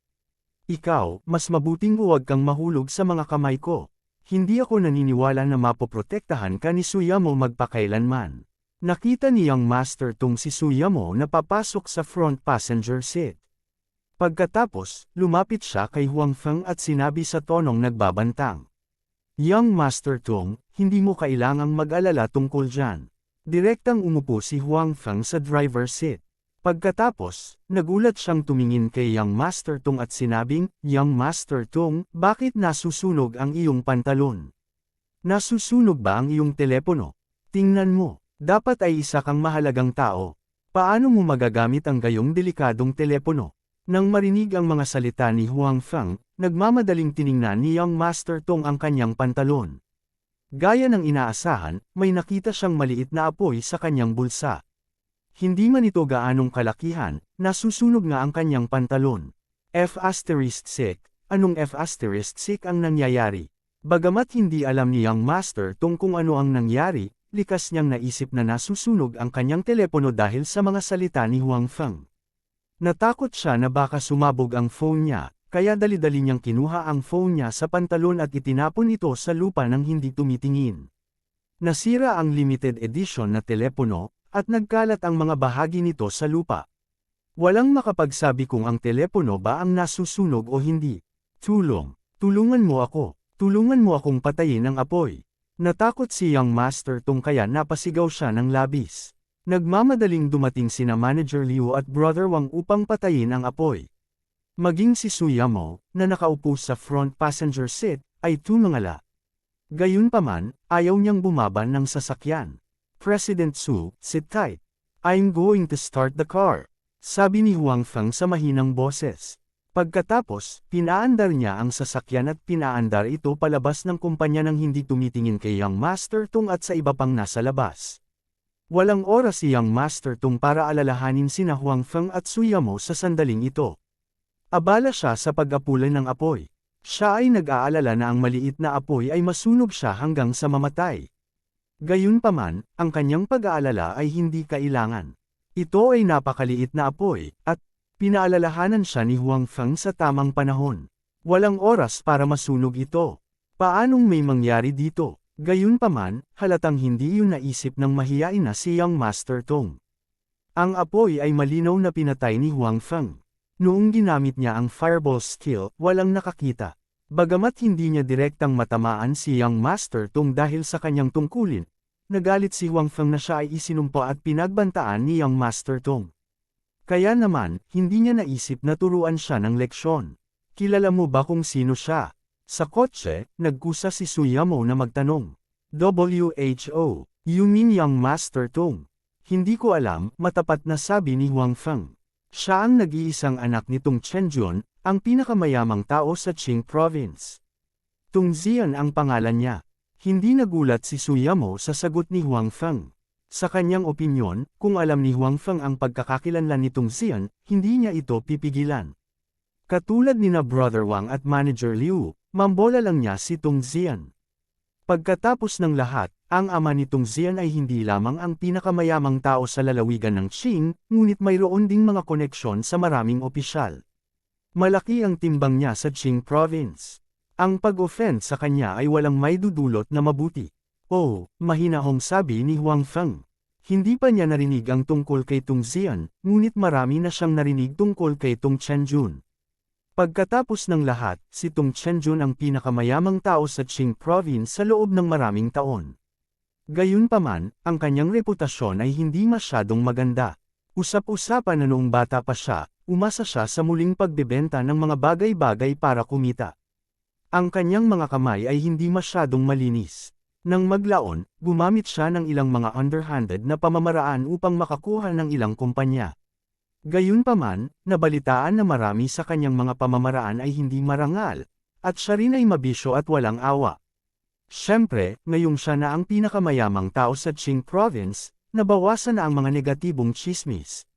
Ikaw, mas mabuting huwag kang mahulog sa mga kamay ko. Hindi ako naniniwala na mapoprotektahan ka ni Suyamo magpakailanman. Nakita ni Young Master Tong si Suyamo na papasok sa front passenger seat. Pagkatapos, lumapit siya kay Huang Feng at sinabi sa tonong nagbabantang. Young Master Tong, hindi mo kailangang mag-alala tungkol dyan. Direktang umupo si Huang Feng sa driver's seat. Pagkatapos, nagulat siyang tumingin kay Young Master Tong at sinabing, Young Master Tong, bakit nasusunog ang iyong pantalon? Nasusunog ba ang iyong telepono? Tingnan mo, dapat ay isa kang mahalagang tao. Paano mo magagamit ang gayong delikadong telepono? Nang marinig ang mga salita ni Huang Feng, nagmamadaling tiningnan ni Young Master Tong ang kanyang pantalon. Gaya ng inaasahan, may nakita siyang maliit na apoy sa kanyang bulsa. Hindi man ito gaanong kalakihan, nasusunog nga ang kanyang pantalon. F***, anong F*** ang nangyayari? Bagamat hindi alam ni Young Master Tong kung ano ang nangyari, likas niyang naisip na nasusunog ang kanyang telepono dahil sa mga salita ni Huang Feng. Natakot siya na baka sumabog ang phone niya, kaya dali-dali niyang kinuha ang phone niya sa pantalon at itinapon ito sa lupa nang hindi tumitingin. Nasira ang limited edition na telepono, at nagkalat ang mga bahagi nito sa lupa. Walang makapagsabi kung ang telepono ba ang nasusunog o hindi. Tulungan mo ako. Tulungan mo akong patayin ang apoy. Natakot si Young Master Tong kaya napasigaw siya ng labis. Nagmamadaling dumating sina Manager Liu at Brother Wang upang patayin ang apoy. Maging si Suyamo, na nakaupo sa front passenger seat, ay tumangala. Gayunpaman, ayaw niyang bumaba ng sasakyan. President Su, sit tight. I'm going to start the car. Sabi ni Huang Feng sa mahinang boses. Pagkatapos, pinaandar niya ang sasakyan at pinaandar ito palabas ng kumpanya nang hindi tumitingin kay Young Master Tong at sa iba pang nasa labas. Walang oras si Young Master Tong para alalahanin sina Huang Feng at Suyamo sa sandaling ito. Abala siya sa pag-apulan ng apoy. Siya ay nag-aalala na ang maliit na apoy ay masunog siya hanggang sa mamatay. Gayunpaman, ang kanyang pag-aalala ay hindi kailangan. Ito ay napakaliit na apoy, at pinaalalahanan siya ni Huang Feng sa tamang panahon. Walang oras para masunog ito. Paanong may mangyari dito? Gayunpaman, halatang hindi yun naisip ng mahiyain na si Young Master Tong. Ang apoy ay malinaw na pinatay ni Huang Feng. Noong ginamit niya ang fireball skill, walang nakakita. Bagamat hindi niya direktang matamaan si Young Master Tong dahil sa kanyang tungkulin, nagalit si Huang Feng na siya ay isinumpa at pinagbantaan ni Young Master Tong. Kaya naman, hindi niya naisip na turuan siya ng leksyon. Kilala mo ba kung sino siya? Sa kotse, nagkusa si Suyamo na magtanong. WHO, you mean Young Master Tong? Hindi ko alam, matapat na sabi ni Huang Feng. Siya ang nag-iisang anak ni Tong Chenjun, ang pinakamayamang tao sa Qing Province. Tong Zian ang pangalan niya. Hindi nagulat si Suyamo sa sagot ni Huang Feng. Sa kanyang opinyon, kung alam ni Huang Feng ang pagkakakilanlan ni Tong Zian, hindi niya ito pipigilan. Katulad ni na Brother Wang at Manager Liu, mambola lang niya si Tong Zian. Pagkatapos ng lahat, ang ama ni Tong Zian ay hindi lamang ang pinakamayamang tao sa lalawigan ng Qing, ngunit mayroon ding mga koneksyon sa maraming opisyal. Malaki ang timbang niya sa Qing Province. Ang pag-offend sa kanya ay walang maidudulot na mabuti. Oh, mahinahong sabi ni Huang Feng. Hindi pa niya narinig ang tungkol kay Tung Zian, ngunit marami na siyang narinig tungkol kay Tung Chenjun. Pagkatapos ng lahat, si Tung Chenjun ang pinakamayamang tao sa Qing Province sa loob ng maraming taon. Gayunpaman, ang kanyang reputasyon ay hindi masyadong maganda. Usap-usapan na noong bata pa siya, umasa siya sa muling pagbebenta ng mga bagay-bagay para kumita. Ang kanyang mga kamay ay hindi masyadong malinis. Nang maglaon, gumamit siya ng ilang mga underhanded na pamamaraan upang makakuha ng ilang kumpanya. Gayunpaman, nabalitaan na marami sa kanyang mga pamamaraan ay hindi marangal, at siya rin ay mabisyo at walang awa. Siyempre, ngayong siya na ang pinakamayamang tao sa Qing Province, nabawasan na ang mga negatibong tsismis.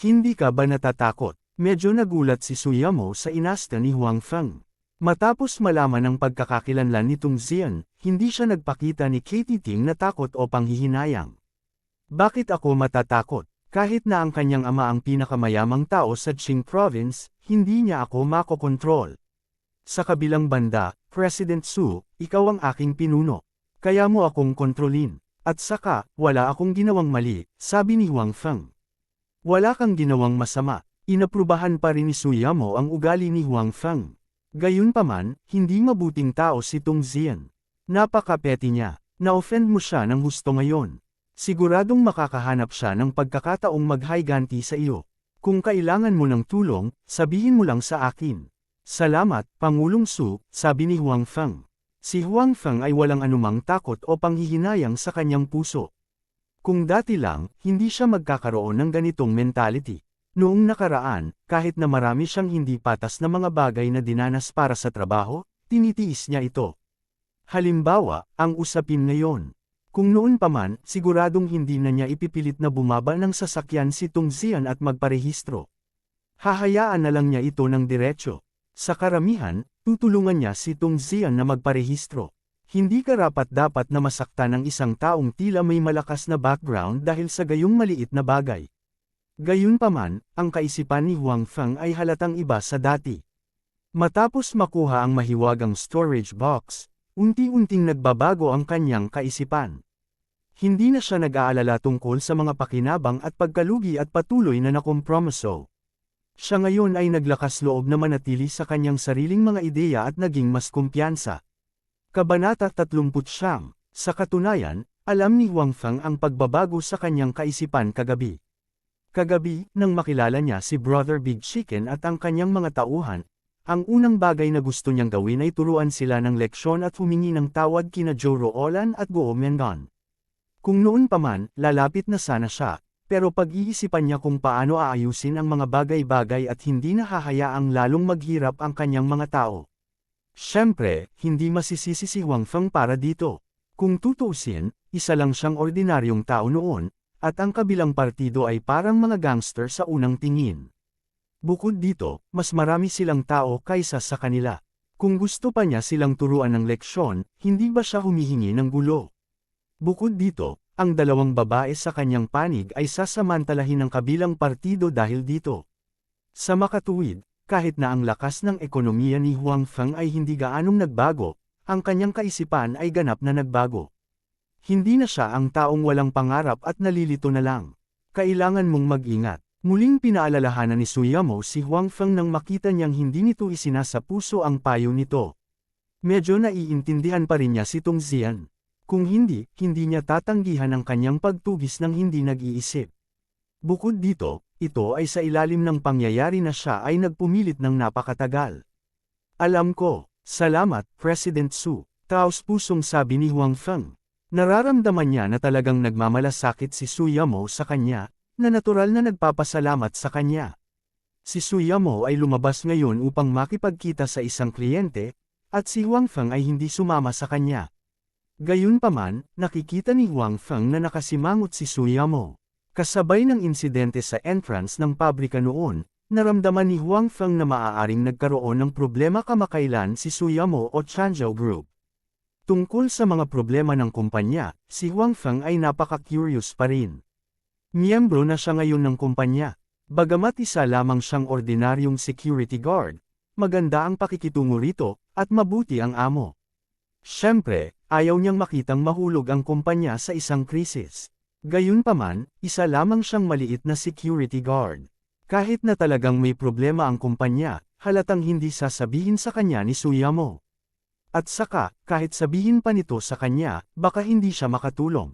Hindi ka ba natatakot? Medyo nagulat si Suyamo sa inasta ni Huang Feng. Matapos malaman ang pagkakakilanlan ni Tung Zian, hindi siya nagpakita ni Katie Ting na takot o panghihinayang. Bakit ako matatakot? Kahit na ang kanyang ama ang pinakamayamang tao sa Qing Province, hindi niya ako makokontrol. Sa kabilang banda, President Su, ikaw ang aking pinuno. Kaya mo akong kontrolin. At saka, wala akong ginawang mali, sabi ni Huang Feng. Wala kang ginawang masama. Inaprubahan pa rin ni Suyamo ang ugali ni Huang Feng. Gayunpaman, hindi mabuting tao si Tung Zian. Napaka-petty niya. Na-offend mo siya ng husto ngayon. Siguradong makakahanap siya ng pagkakataong mag-higanti sa iyo. Kung kailangan mo ng tulong, sabihin mo lang sa akin. Salamat, Pangulong Su, sabi ni Huang Feng. Si Huang Feng ay walang anumang takot o panghihinayang sa kanyang puso. Kung dati lang, hindi siya magkakaroon ng ganitong mentality. Noong nakaraan, kahit na marami siyang hindi patas na mga bagay na dinanas para sa trabaho, tinitiis niya ito. Halimbawa, ang usapin ngayon. Kung noon pa man, siguradong hindi na niya ipipilit na bumaba ng sasakyan si Tung Zian at magparehistro. Hahayaan na lang niya ito ng diretsyo. Sa karamihan, tutulungan niya si Tung Zian na magparehistro. Hindi karapat-dapat na masaktan ng isang taong tila may malakas na background dahil sa gayong maliit na bagay. Gayunpaman, ang kaisipan ni Huang Feng ay halatang iba sa dati. Matapos makuha ang mahiwagang storage box, unti-unting nagbabago ang kanyang kaisipan. Hindi na siya nag-aalala tungkol sa mga pakinabang at pagkalugi at patuloy na nakompromiso. Siya ngayon ay naglakas loob na manatili sa kanyang sariling mga ideya at naging mas kumpiyansa. Kabanata 39. Sa katunayan, alam ni Huang Feng ang pagbabago sa kanyang kaisipan kagabi. Kagabi, nang makilala niya si Brother Big Chicken at ang kanyang mga tauhan, ang unang bagay na gusto niyang gawin ay turuan sila ng leksyon at humingi ng tawad kina Zhou Ruolan at Guo Miangan. Kung noon pa man, lalapit na sana siya, pero pag-iisipan niya kung paano aayusin ang mga bagay-bagay at hindi na hahayaang lalong maghirap ang kanyang mga tao. Siyempre, hindi masisisi si Huang Feng para dito. Kung tutuusin, isa lang siyang ordinaryong tao noon, at ang kabilang partido ay parang mga gangster sa unang tingin. Bukod dito, mas marami silang tao kaysa sa kanila. Kung gusto pa niya silang turuan ng leksyon, hindi ba siya humihingi ng gulo? Bukod dito, ang dalawang babae sa kanyang panig ay sasamantalahin ng kabilang partido dahil dito. Sa makatuwid, kahit na ang lakas ng ekonomiya ni Huang Feng ay hindi gaanong nagbago, ang kanyang kaisipan ay ganap na nagbago. Hindi na siya ang taong walang pangarap at nalilito na lang. Kailangan mong mag-ingat. Muling pinaalalahanan ni Suyamo si Huang Feng nang makita niyang hindi nito isinasa puso ang payo nito. Medyo naiintindihan pa rin niya si Tung Zian. Kung hindi, hindi niya tatanggihan ang kanyang pagtugis ng hindi nag-iisip. Bukod dito, ito ay sa ilalim ng pangyayari na siya ay nagpumilit ng napakatagal. Alam ko, salamat, President Su, taos-pusong sabi ni Huang Feng. Nararamdaman niya na talagang nagmamalasakit si Suyamo sa kanya, na natural na nagpapasalamat sa kanya. Si Suyamo ay lumabas ngayon upang makipagkita sa isang kliyente, at si Huang Feng ay hindi sumama sa kanya. Gayunpaman, nakikita ni Huang Feng na nakasimangot si Suyamo. Kasabay ng insidente sa entrance ng pabrika noon, naramdaman ni Huang Feng na maaaring nagkaroon ng problema kamakailan si Suyamo o Changzhou Group. Tungkol sa mga problema ng kumpanya, si Huang Feng ay napaka-curious pa rin. Miyembro na siya ngayon ng kumpanya. Bagamat isa lamang siyang ordinaryong security guard, maganda ang pakikitungo rito, at mabuti ang amo. Siyempre, ayaw niyang makitang mahulog ang kumpanya sa isang krisis. Gayunpaman, isa lamang siyang maliit na security guard. Kahit na talagang may problema ang kumpanya, halatang hindi sasabihin sa kanya ni Suyamo. At saka, kahit sabihin pa nito sa kanya, baka hindi siya makatulong.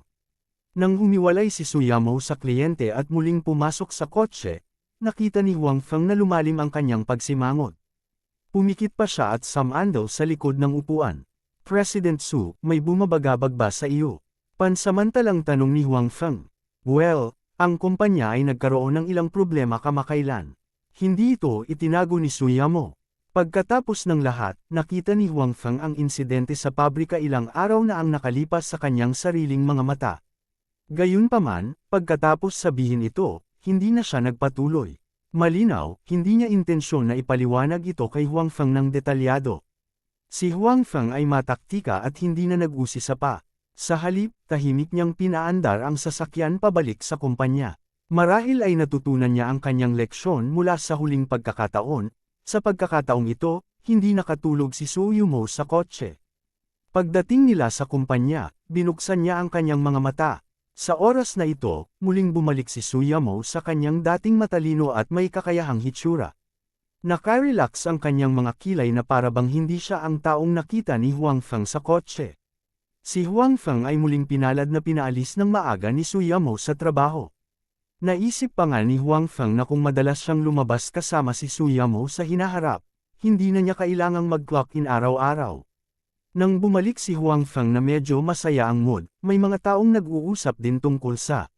Nang humiwalay si Suyamo sa kliyente at muling pumasok sa kotse, nakita ni Huang Feng na lumalim ang kanyang pagsimangot. Pumikit pa siya at sumandal sa likod ng upuan. President Su, may bumabagabag ba sa iyo? Pansamantalang tanong ni Huang Feng. Well, ang kumpanya ay nagkaroon ng ilang problema kamakailan. Hindi ito itinago ni Suyamo. Pagkatapos ng lahat, nakita ni Huang Feng ang insidente sa pabrika ilang araw na ang nakalipas sa kanyang sariling mga mata. Gayunpaman, pagkatapos sabihin ito, hindi na siya nagpatuloy. Malinaw, hindi niya intensyon na ipaliwanag ito kay Huang Feng ng detalyado. Si Huang Feng ay mataktika at hindi na nag-usisa pa. Sa halip, tahimik niyang pinaandar ang sasakyan pabalik sa kumpanya. Marahil ay natutunan niya ang kanyang leksyon mula sa huling pagkakataon. Sa pagkakataong ito, hindi nakatulog si Suyamo sa kotse. Pagdating nila sa kumpanya, binuksan niya ang kanyang mga mata. Sa oras na ito, muling bumalik si Suyamo sa kanyang dating matalino at may kakayahang hitsura. Nakarelax ang kanyang mga kilay na parabang hindi siya ang taong nakita ni Huang Feng sa kotse. Si Huang Feng ay muling pinalad na pinaalis ng maaga ni Suyamo sa trabaho. Naisip pa nga ni Huang Feng na kung madalas siyang lumabas kasama si Suyamo sa hinaharap, hindi na niya kailangang mag-clock in araw-araw. Nang bumalik si Huang Feng na medyo masaya ang mood, may mga taong nag-uusap din tungkol sa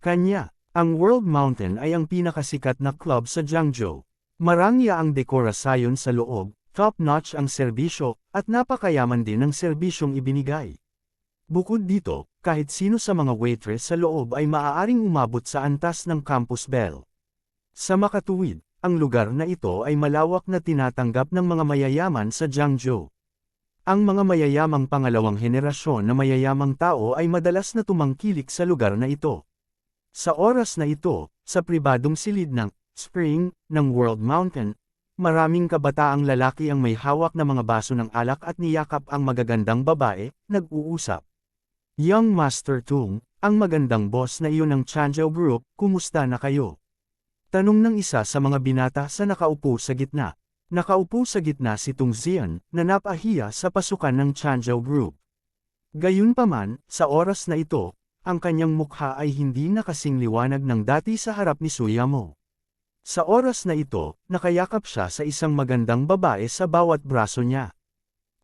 kanya. Ang World Mountain ay ang pinakasikat na club sa Jiangzhou. Marangya ang dekorasyon sa loob, top-notch ang serbisyo, at napakayaman din ang serbisyong ibinigay. Bukod dito, kahit sino sa mga waitress sa loob ay maaaring umabot sa antas ng campus bell. Sa makatuwid, ang lugar na ito ay malawak na tinatanggap ng mga mayayaman sa Jiangzhou. Ang mga mayayamang pangalawang henerasyon na mayayamang tao ay madalas na tumangkilik sa lugar na ito. Sa oras na ito, sa pribadong silid ng Spring ng World Mountain, maraming kabataang lalaki ang may hawak na mga baso ng alak at niyakap ang magagandang babae, nag-uusap. Young Master Tung, ang magandang boss na iyon ng Changzhou Group, kumusta na kayo? Tanong ng isa sa mga binata sa nakaupo sa gitna. Nakaupo sa gitna si Tung Zian, na napahiya sa pasukan ng Changzhou Group. Gayunpaman, sa oras na ito, ang kanyang mukha ay hindi na kasing liwanag ng dati sa harap ni Suyamo. Sa oras na ito, nakayakap siya sa isang magandang babae sa bawat braso niya.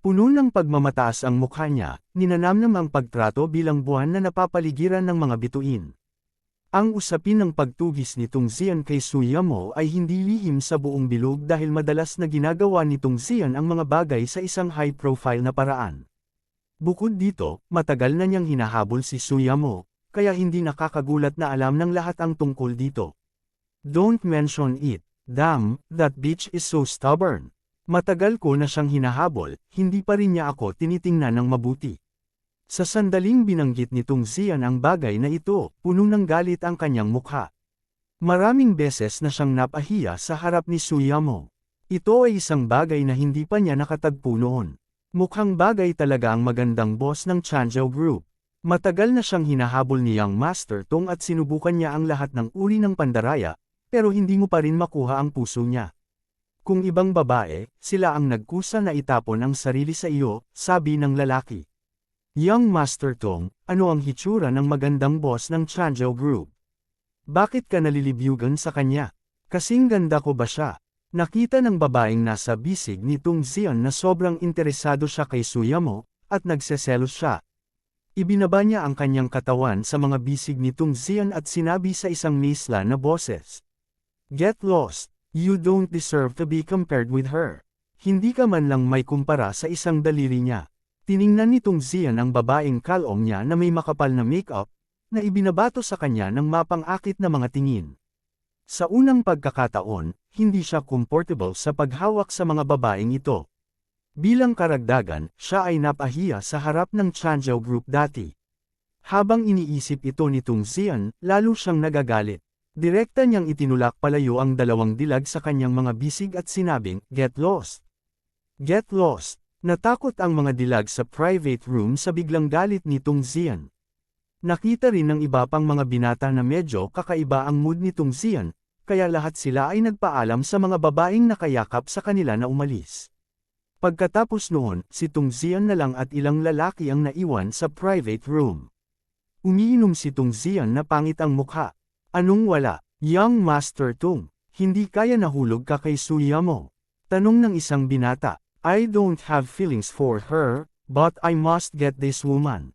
Puno ng pagmamataas ang mukha niya, ninanamnam ang pagtrato bilang buwan na napapaligiran ng mga bituin. Ang usapin ng pagtugis ni Tung Zian kay Suyamo ay hindi lihim sa buong bilog dahil madalas na ginagawa ni Tung Zian ang mga bagay sa isang high-profile na paraan. Bukod dito, matagal na niyang hinahabol si Suyamo, kaya hindi nakakagulat na alam ng lahat ang tungkol dito. Don't mention it. Damn, that bitch is so stubborn. Matagal ko na siyang hinahabol, hindi pa rin niya ako tinitingnan ng mabuti. Sa sandaling binanggit ni Tung Zian ang bagay na ito, puno ng galit ang kanyang mukha. Maraming beses na siyang napahiya sa harap ni Suyamo. Ito ay isang bagay na hindi pa niya nakatagpo noon. Mukhang bagay talaga ang magandang boss ng Changzhou Group. Matagal na siyang hinahabol ni Young Master Tung at sinubukan niya ang lahat ng uri ng pandaraya, pero hindi mo pa rin makuha ang puso niya. Kung ibang babae, sila ang nagkusa na itapon ang sarili sa iyo, sabi ng lalaki. Young Master Tung, ano ang hitsura ng magandang boss ng Changzhou Group? Bakit ka nalilibyugan sa kanya? Kasing ganda ko ba siya? Nakita ng babaeng nasa bisig ni Tung Zian na sobrang interesado siya kay Suyamo, at nagseselos siya. Ibinaba niya ang kanyang katawan sa mga bisig ni Tung Zian at sinabi sa isang misla na boses. Get lost. You don't deserve to be compared with her. Hindi ka man lang may kumpara sa isang daliri niya. Tiningnan ni Tung Zian ang babaeng kalong niya na may makapal na make-up, na ibinabato sa kanya ng mapang-akit na mga tingin. Sa unang pagkakataon, hindi siya comfortable sa paghawak sa mga babaeng ito. Bilang karagdagan, siya ay napahiya sa harap ng Changzhou Group dati. Habang iniisip ito ni Tung Zian, lalo siyang nagagalit. Direkta niyang itinulak palayo ang dalawang dilag sa kanyang mga bisig at sinabing, Get lost. Get lost. Natakot ang mga dilag sa private room sa biglang galit ni Tung Zian. Nakita rin ng iba pang mga binata na medyo kakaiba ang mood nitong Zian, kaya lahat sila ay nagpaalam sa mga babaeng nakayakap sa kanila na umalis. Pagkatapos noon, si Tung Zian na lang at ilang lalaki ang naiwan sa private room. Umiinom si Tung Zian na pangit ang mukha. Anong wala? Young Master Tung, hindi kaya nahulog ka kay Suya mo? Tanong ng isang binata. I don't have feelings for her, but I must get this woman.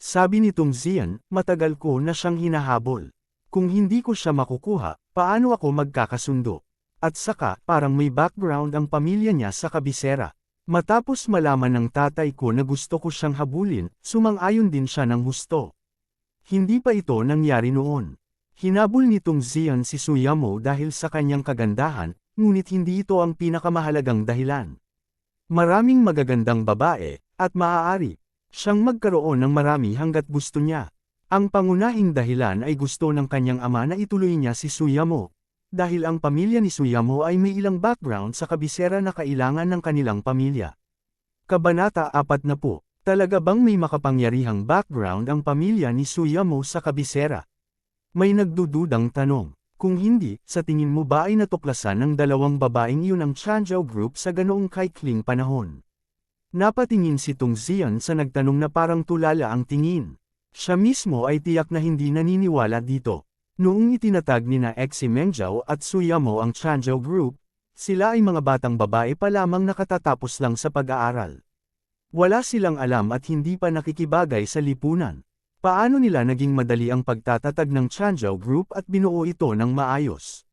Sabi ni Tung Zian, matagal ko na siyang hinahabol. Kung hindi ko siya makukuha, paano ako magkakasundo? At saka, parang may background ang pamilya niya sa kabisera. Matapos malaman ng tatay ko na gusto ko siyang habulin, sumang-ayon din siya ng husto. Hindi pa ito nangyari noon. Hinabol ni Tung Zian si Suyamo dahil sa kanyang kagandahan, ngunit hindi ito ang pinakamahalagang dahilan. Maraming magagandang babae, at maaari siyang magkaroon ng marami hanggat gusto niya. Ang pangunahing dahilan ay gusto ng kanyang ama na ituloy niya si Suyamo. Dahil ang pamilya ni Suyamo ay may ilang background sa kabisera na kailangan ng kanilang pamilya. Kabanata 40. Talaga bang may makapangyarihang background ang pamilya ni Suyamo sa kabisera? May nagdududang tanong. Kung hindi, sa tingin mo ba ay natuklasan ng dalawang babaeng iyon ang Chanzhou Group sa ganoong kaikling panahon? Napatingin si Tung Zian sa nagtanong na parang tulala ang tingin. Siya mismo ay tiyak na hindi naniniwala dito. Noong itinatag ni na Xi Mengzhou at Suyamo ang Chanzhou Group, sila ay mga batang babae pa lamang nakatatapos lang sa pag-aaral. Wala silang alam at hindi pa nakikibagay sa lipunan. Paano nila naging madali ang pagtatatag ng Chanzhou Group at binuo ito ng maayos?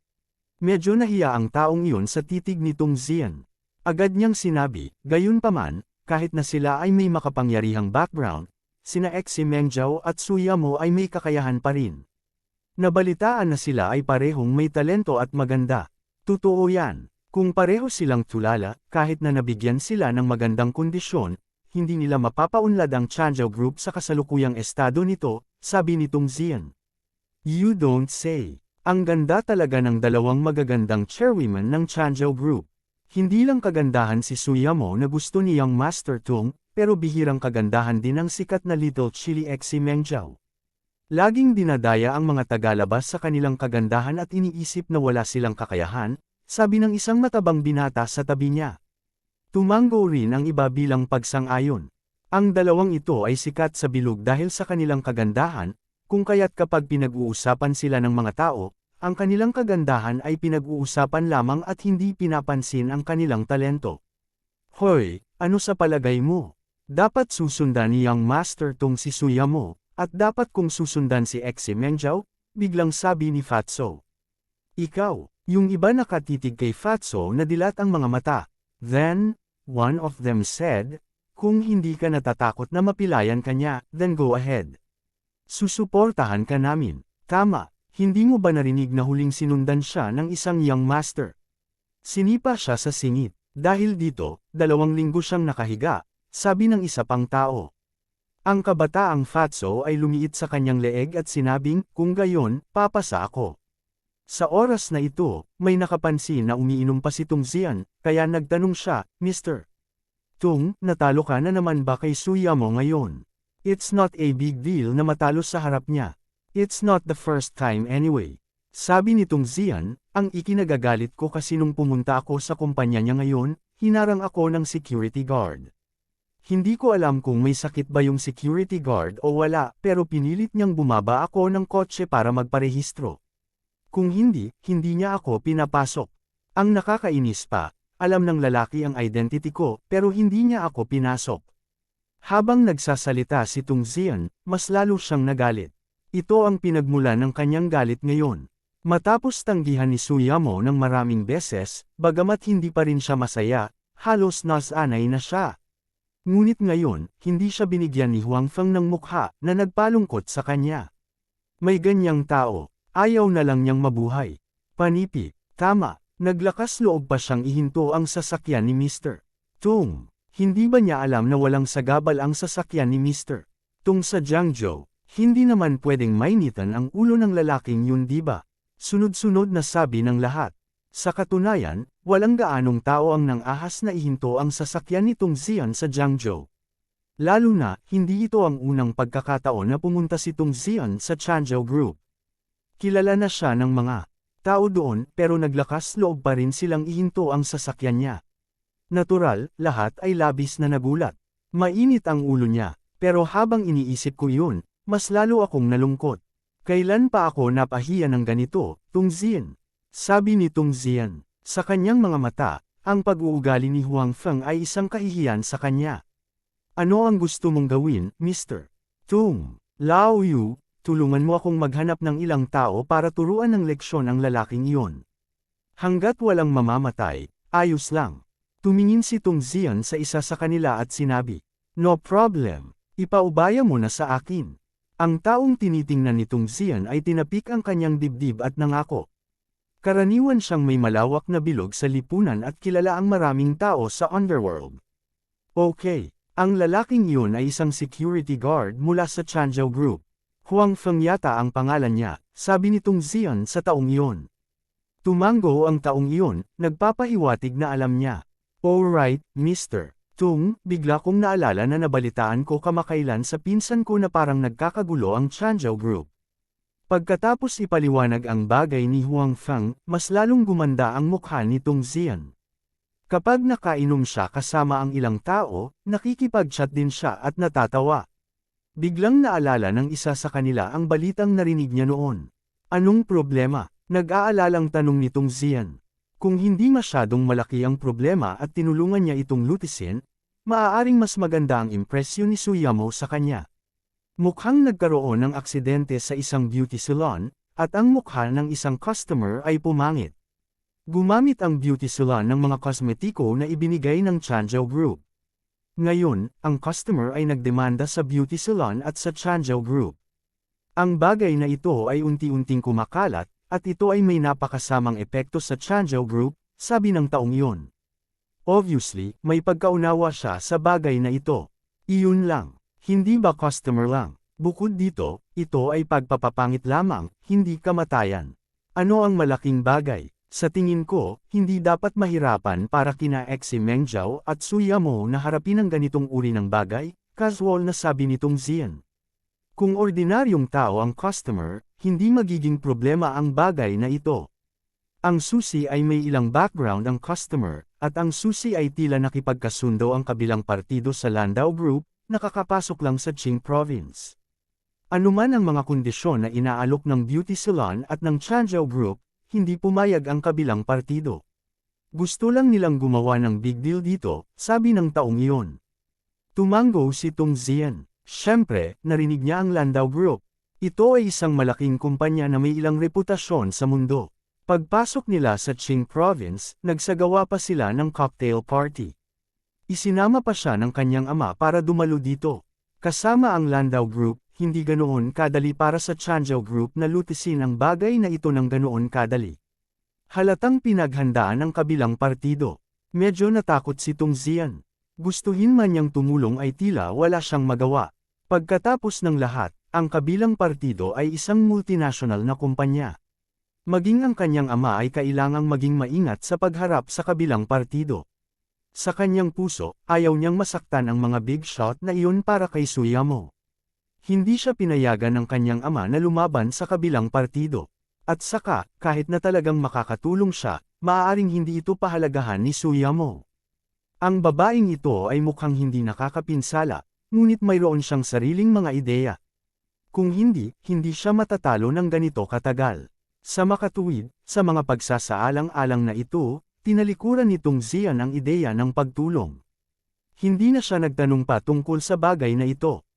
Medyo nahiya ang taong iyon sa titig ni Tung Zian. Agad niyang sinabi, gayunpaman, kahit na sila ay may makapangyarihang background, sina Xi Mengzhou at Suyamo ay may kakayahan pa rin. Nabalitaan na sila ay parehong may talento at maganda. Totoo yan. Kung pareho silang tulala, kahit na nabigyan sila ng magandang kondisyon, hindi nila mapapaunlad ang Chanzhou Group sa kasalukuyang estado nito, sabi ni Tung Zian. You don't say. Ang ganda talaga ng dalawang magagandang chairwomen ng Chanzhou Group. Hindi lang kagandahan si Suyamo na gusto ni Young Master Tung, pero bihirang kagandahan din ang sikat na Little Chili Xi Mengzhou. Laging dinadaya ang mga tagalabas sa kanilang kagandahan at iniisip na wala silang kakayahan, sabi ng isang matabang binata sa tabi niya. Tumango rin ang iba bilang pagsang-ayon. Ang dalawang ito ay sikat sa bilog dahil sa kanilang kagandahan, kung kaya't kapag pinag-uusapan sila ng mga tao, ang kanilang kagandahan ay pinag-uusapan lamang at hindi pinapansin ang kanilang talento. Hoy, ano sa palagay mo? Dapat susundan ni Young Master Tung si Suyamo, at dapat kong susundan si Xi Mengzhou, biglang sabi ni Fatso. Ikaw, yung iba nakatitig kay Fatso na dilat ang mga mata. Then, one of them said, kung hindi ka natatakot na mapilayan ka niya, then go ahead. Susuportahan ka namin. Tama, hindi mo ba narinig na huling sinundan siya ng isang young master? Sinipa siya sa singit. Dahil dito, 2 linggo siyang nakahiga, sabi ng isa pang tao. Ang kabataang Fatso ay lumiit sa kanyang leeg at sinabing, kung gayon, papasa ako. Sa oras na ito, may nakapansin na umiinom pa si Tung Zian, kaya nagtanong siya, Mr. Tung, natalo ka na naman ba kay Suyamo ngayon? It's not a big deal na matalo sa harap niya. It's not the first time anyway. Sabi ni Tung Zian, ang ikinagagalit ko kasi nung pumunta ako sa kumpanya niya ngayon, hinarang ako ng security guard. Hindi ko alam kung may sakit ba yung security guard o wala, pero pinilit niyang bumaba ako ng kotse para magparehistro. Kung hindi, hindi niya ako pinapasok. Ang nakakainis pa, alam ng lalaki ang identity ko, pero hindi niya ako pinasok. Habang nagsasalita si Tung Zian, mas lalo siyang nagalit. Ito ang pinagmula ng kanyang galit ngayon. Matapos tanggihan ni Suyamo ng maraming beses, bagamat hindi pa rin siya masaya, halos nasanay na siya. Ngunit ngayon, hindi siya binigyan ni Huang Feng ng mukha na nagpalungkot sa kanya. May ganyang tao. Ayaw na lang niyang mabuhay. Panipi, tama, naglakas loob pa siyang ihinto ang sasakyan ni Mr. Tung. Hindi ba niya alam na walang sagabal ang sasakyan ni Mr. Tung sa Jiangzhou? Hindi naman pwedeng mainitan ang ulo ng lalaking yun, di ba? Sunod-sunod na sabi ng lahat. Sa katunayan, walang gaanong tao ang nang-ahas na ihinto ang sasakyan ni Tung Zian sa Jiangzhou. Lalo na, hindi ito ang unang pagkakataon na pumunta si Tung Zian sa Changzhou Group. Kilala na siya ng mga tao doon pero naglakas loob pa rin silang ihinto ang sasakyan niya. Natural, lahat ay labis na nagulat. Mainit ang ulo niya, pero habang iniisip ko yun, mas lalo akong nalungkot. Kailan pa ako napahiya ng ganito, Tung Zian? Sabi ni Tung Zian. Sa kanyang mga mata, ang pag-uugali ni Huang Feng ay isang kahihiyan sa kanya. Ano ang gusto mong gawin, Mr. Tung? Lao Yu, tulungan mo akong maghanap ng ilang tao para turuan ng leksyon ang lalaking iyon. Hanggat walang mamamatay, ayos lang. Tumingin si Tung Zian sa isa sa kanila at sinabi, "No problem, ipaubaya mo na sa akin." Ang taong tinitingnan ni Tung Zian ay tinapik ang kanyang dibdib at nangako. Karaniwan siyang may malawak na bilog sa lipunan at kilala ang maraming tao sa underworld. Okay, ang lalaking iyon ay isang security guard mula sa Changzhou Group. Huang Feng yata ang pangalan niya, sabi ni Tung Zian sa taong iyon. Tumango ang taong iyon, nagpapahiwatig na alam niya. Alright, Mr. Tung, bigla kong naalala na nabalitaan ko kamakailan sa pinsan ko na parang nagkakagulo ang Changzhou Group. Pagkatapos ipaliwanag ang bagay ni Huang Feng, mas lalong gumanda ang mukha ni Tung Zian. Kapag nakainom siya kasama ang ilang tao, nakikipag-chat din siya at natatawa. Biglang naalala ng isa sa kanila ang balitang narinig niya noon. Anong problema? Nag-aalalang tanong ni Tung Zian. Kung hindi masyadong malaki ang problema at tinulungan niya itong lutisin, maaaring mas maganda ang impresyon ni Suyamo sa kanya. Mukhang nagkaroon ng aksidente sa isang beauty salon, at ang mukha ng isang customer ay pumangit. Gumamit ang beauty salon ng mga kosmetiko na ibinigay ng Changzhou Group. Ngayon, ang customer ay nagdemanda sa beauty salon at sa Changzhou Group. Ang bagay na ito ay unti-unting kumakalat, at ito ay may napakasamang epekto sa Changzhou Group, sabi ng taong iyon. Obviously, may pagkaunawa siya sa bagay na ito. Iyon lang. Hindi ba customer lang? Bukod dito, ito ay pagpapapangit lamang, hindi kamatayan. Ano ang malaking bagay? Sa tingin ko, hindi dapat mahirapan para kina Xi Mengzhao at Suyamo na harapin ang ganitong uri ng bagay, casual na sabi ni Tung Zian. Kung ordinaryong tao ang customer, hindi magiging problema ang bagay na ito. Ang susi ay may ilang background ang customer, at ang susi ay tila nakipagkasundo ang kabilang partido sa Landau Group, nakakapasok lang sa Qing Province. Anuman ang mga kondisyon na inaalok ng beauty salon at ng Changzhou Group, hindi pumayag ang kabilang partido. Gusto lang nilang gumawa ng big deal dito, sabi ng taong iyon. Tumango si Tung Zian. Siyempre, narinig niya ang Landau Group. Ito ay isang malaking kumpanya na may ilang reputasyon sa mundo. Pagpasok nila sa Qing Province, nagsagawa pa sila ng cocktail party. Isinama pa siya ng kanyang ama para dumalo dito. Kasama ang Landau Group, hindi ganoon kadali para sa Changzhou Group na lutisin ang bagay na ito ng ganoon kadali. Halatang pinaghandaan ng kabilang partido. Medyo natakot si Tung Zian. Gustuhin man niyang tumulong ay tila wala siyang magawa. Pagkatapos ng lahat, ang kabilang partido ay isang multinational na kumpanya. Maging ang kanyang ama ay kailangang maging maingat sa pagharap sa kabilang partido. Sa kanyang puso, ayaw niyang masaktan ang mga big shot na iyon para kay Suyamo. Hindi siya pinayagan ng kanyang ama na lumaban sa kabilang partido. At saka, kahit na talagang makakatulong siya, maaaring hindi ito pahalagahan ni Suyamo. Ang babaeng ito ay mukhang hindi nakakapinsala, ngunit mayroon siyang sariling mga ideya. Kung hindi, hindi siya matatalo ng ganito katagal. Sa makatuwid, sa mga pagsasaalang-alang na ito, tinalikuran ni Tung Zian ang ideya ng pagtulong. Hindi na siya nagtanong pa tungkol sa bagay na ito.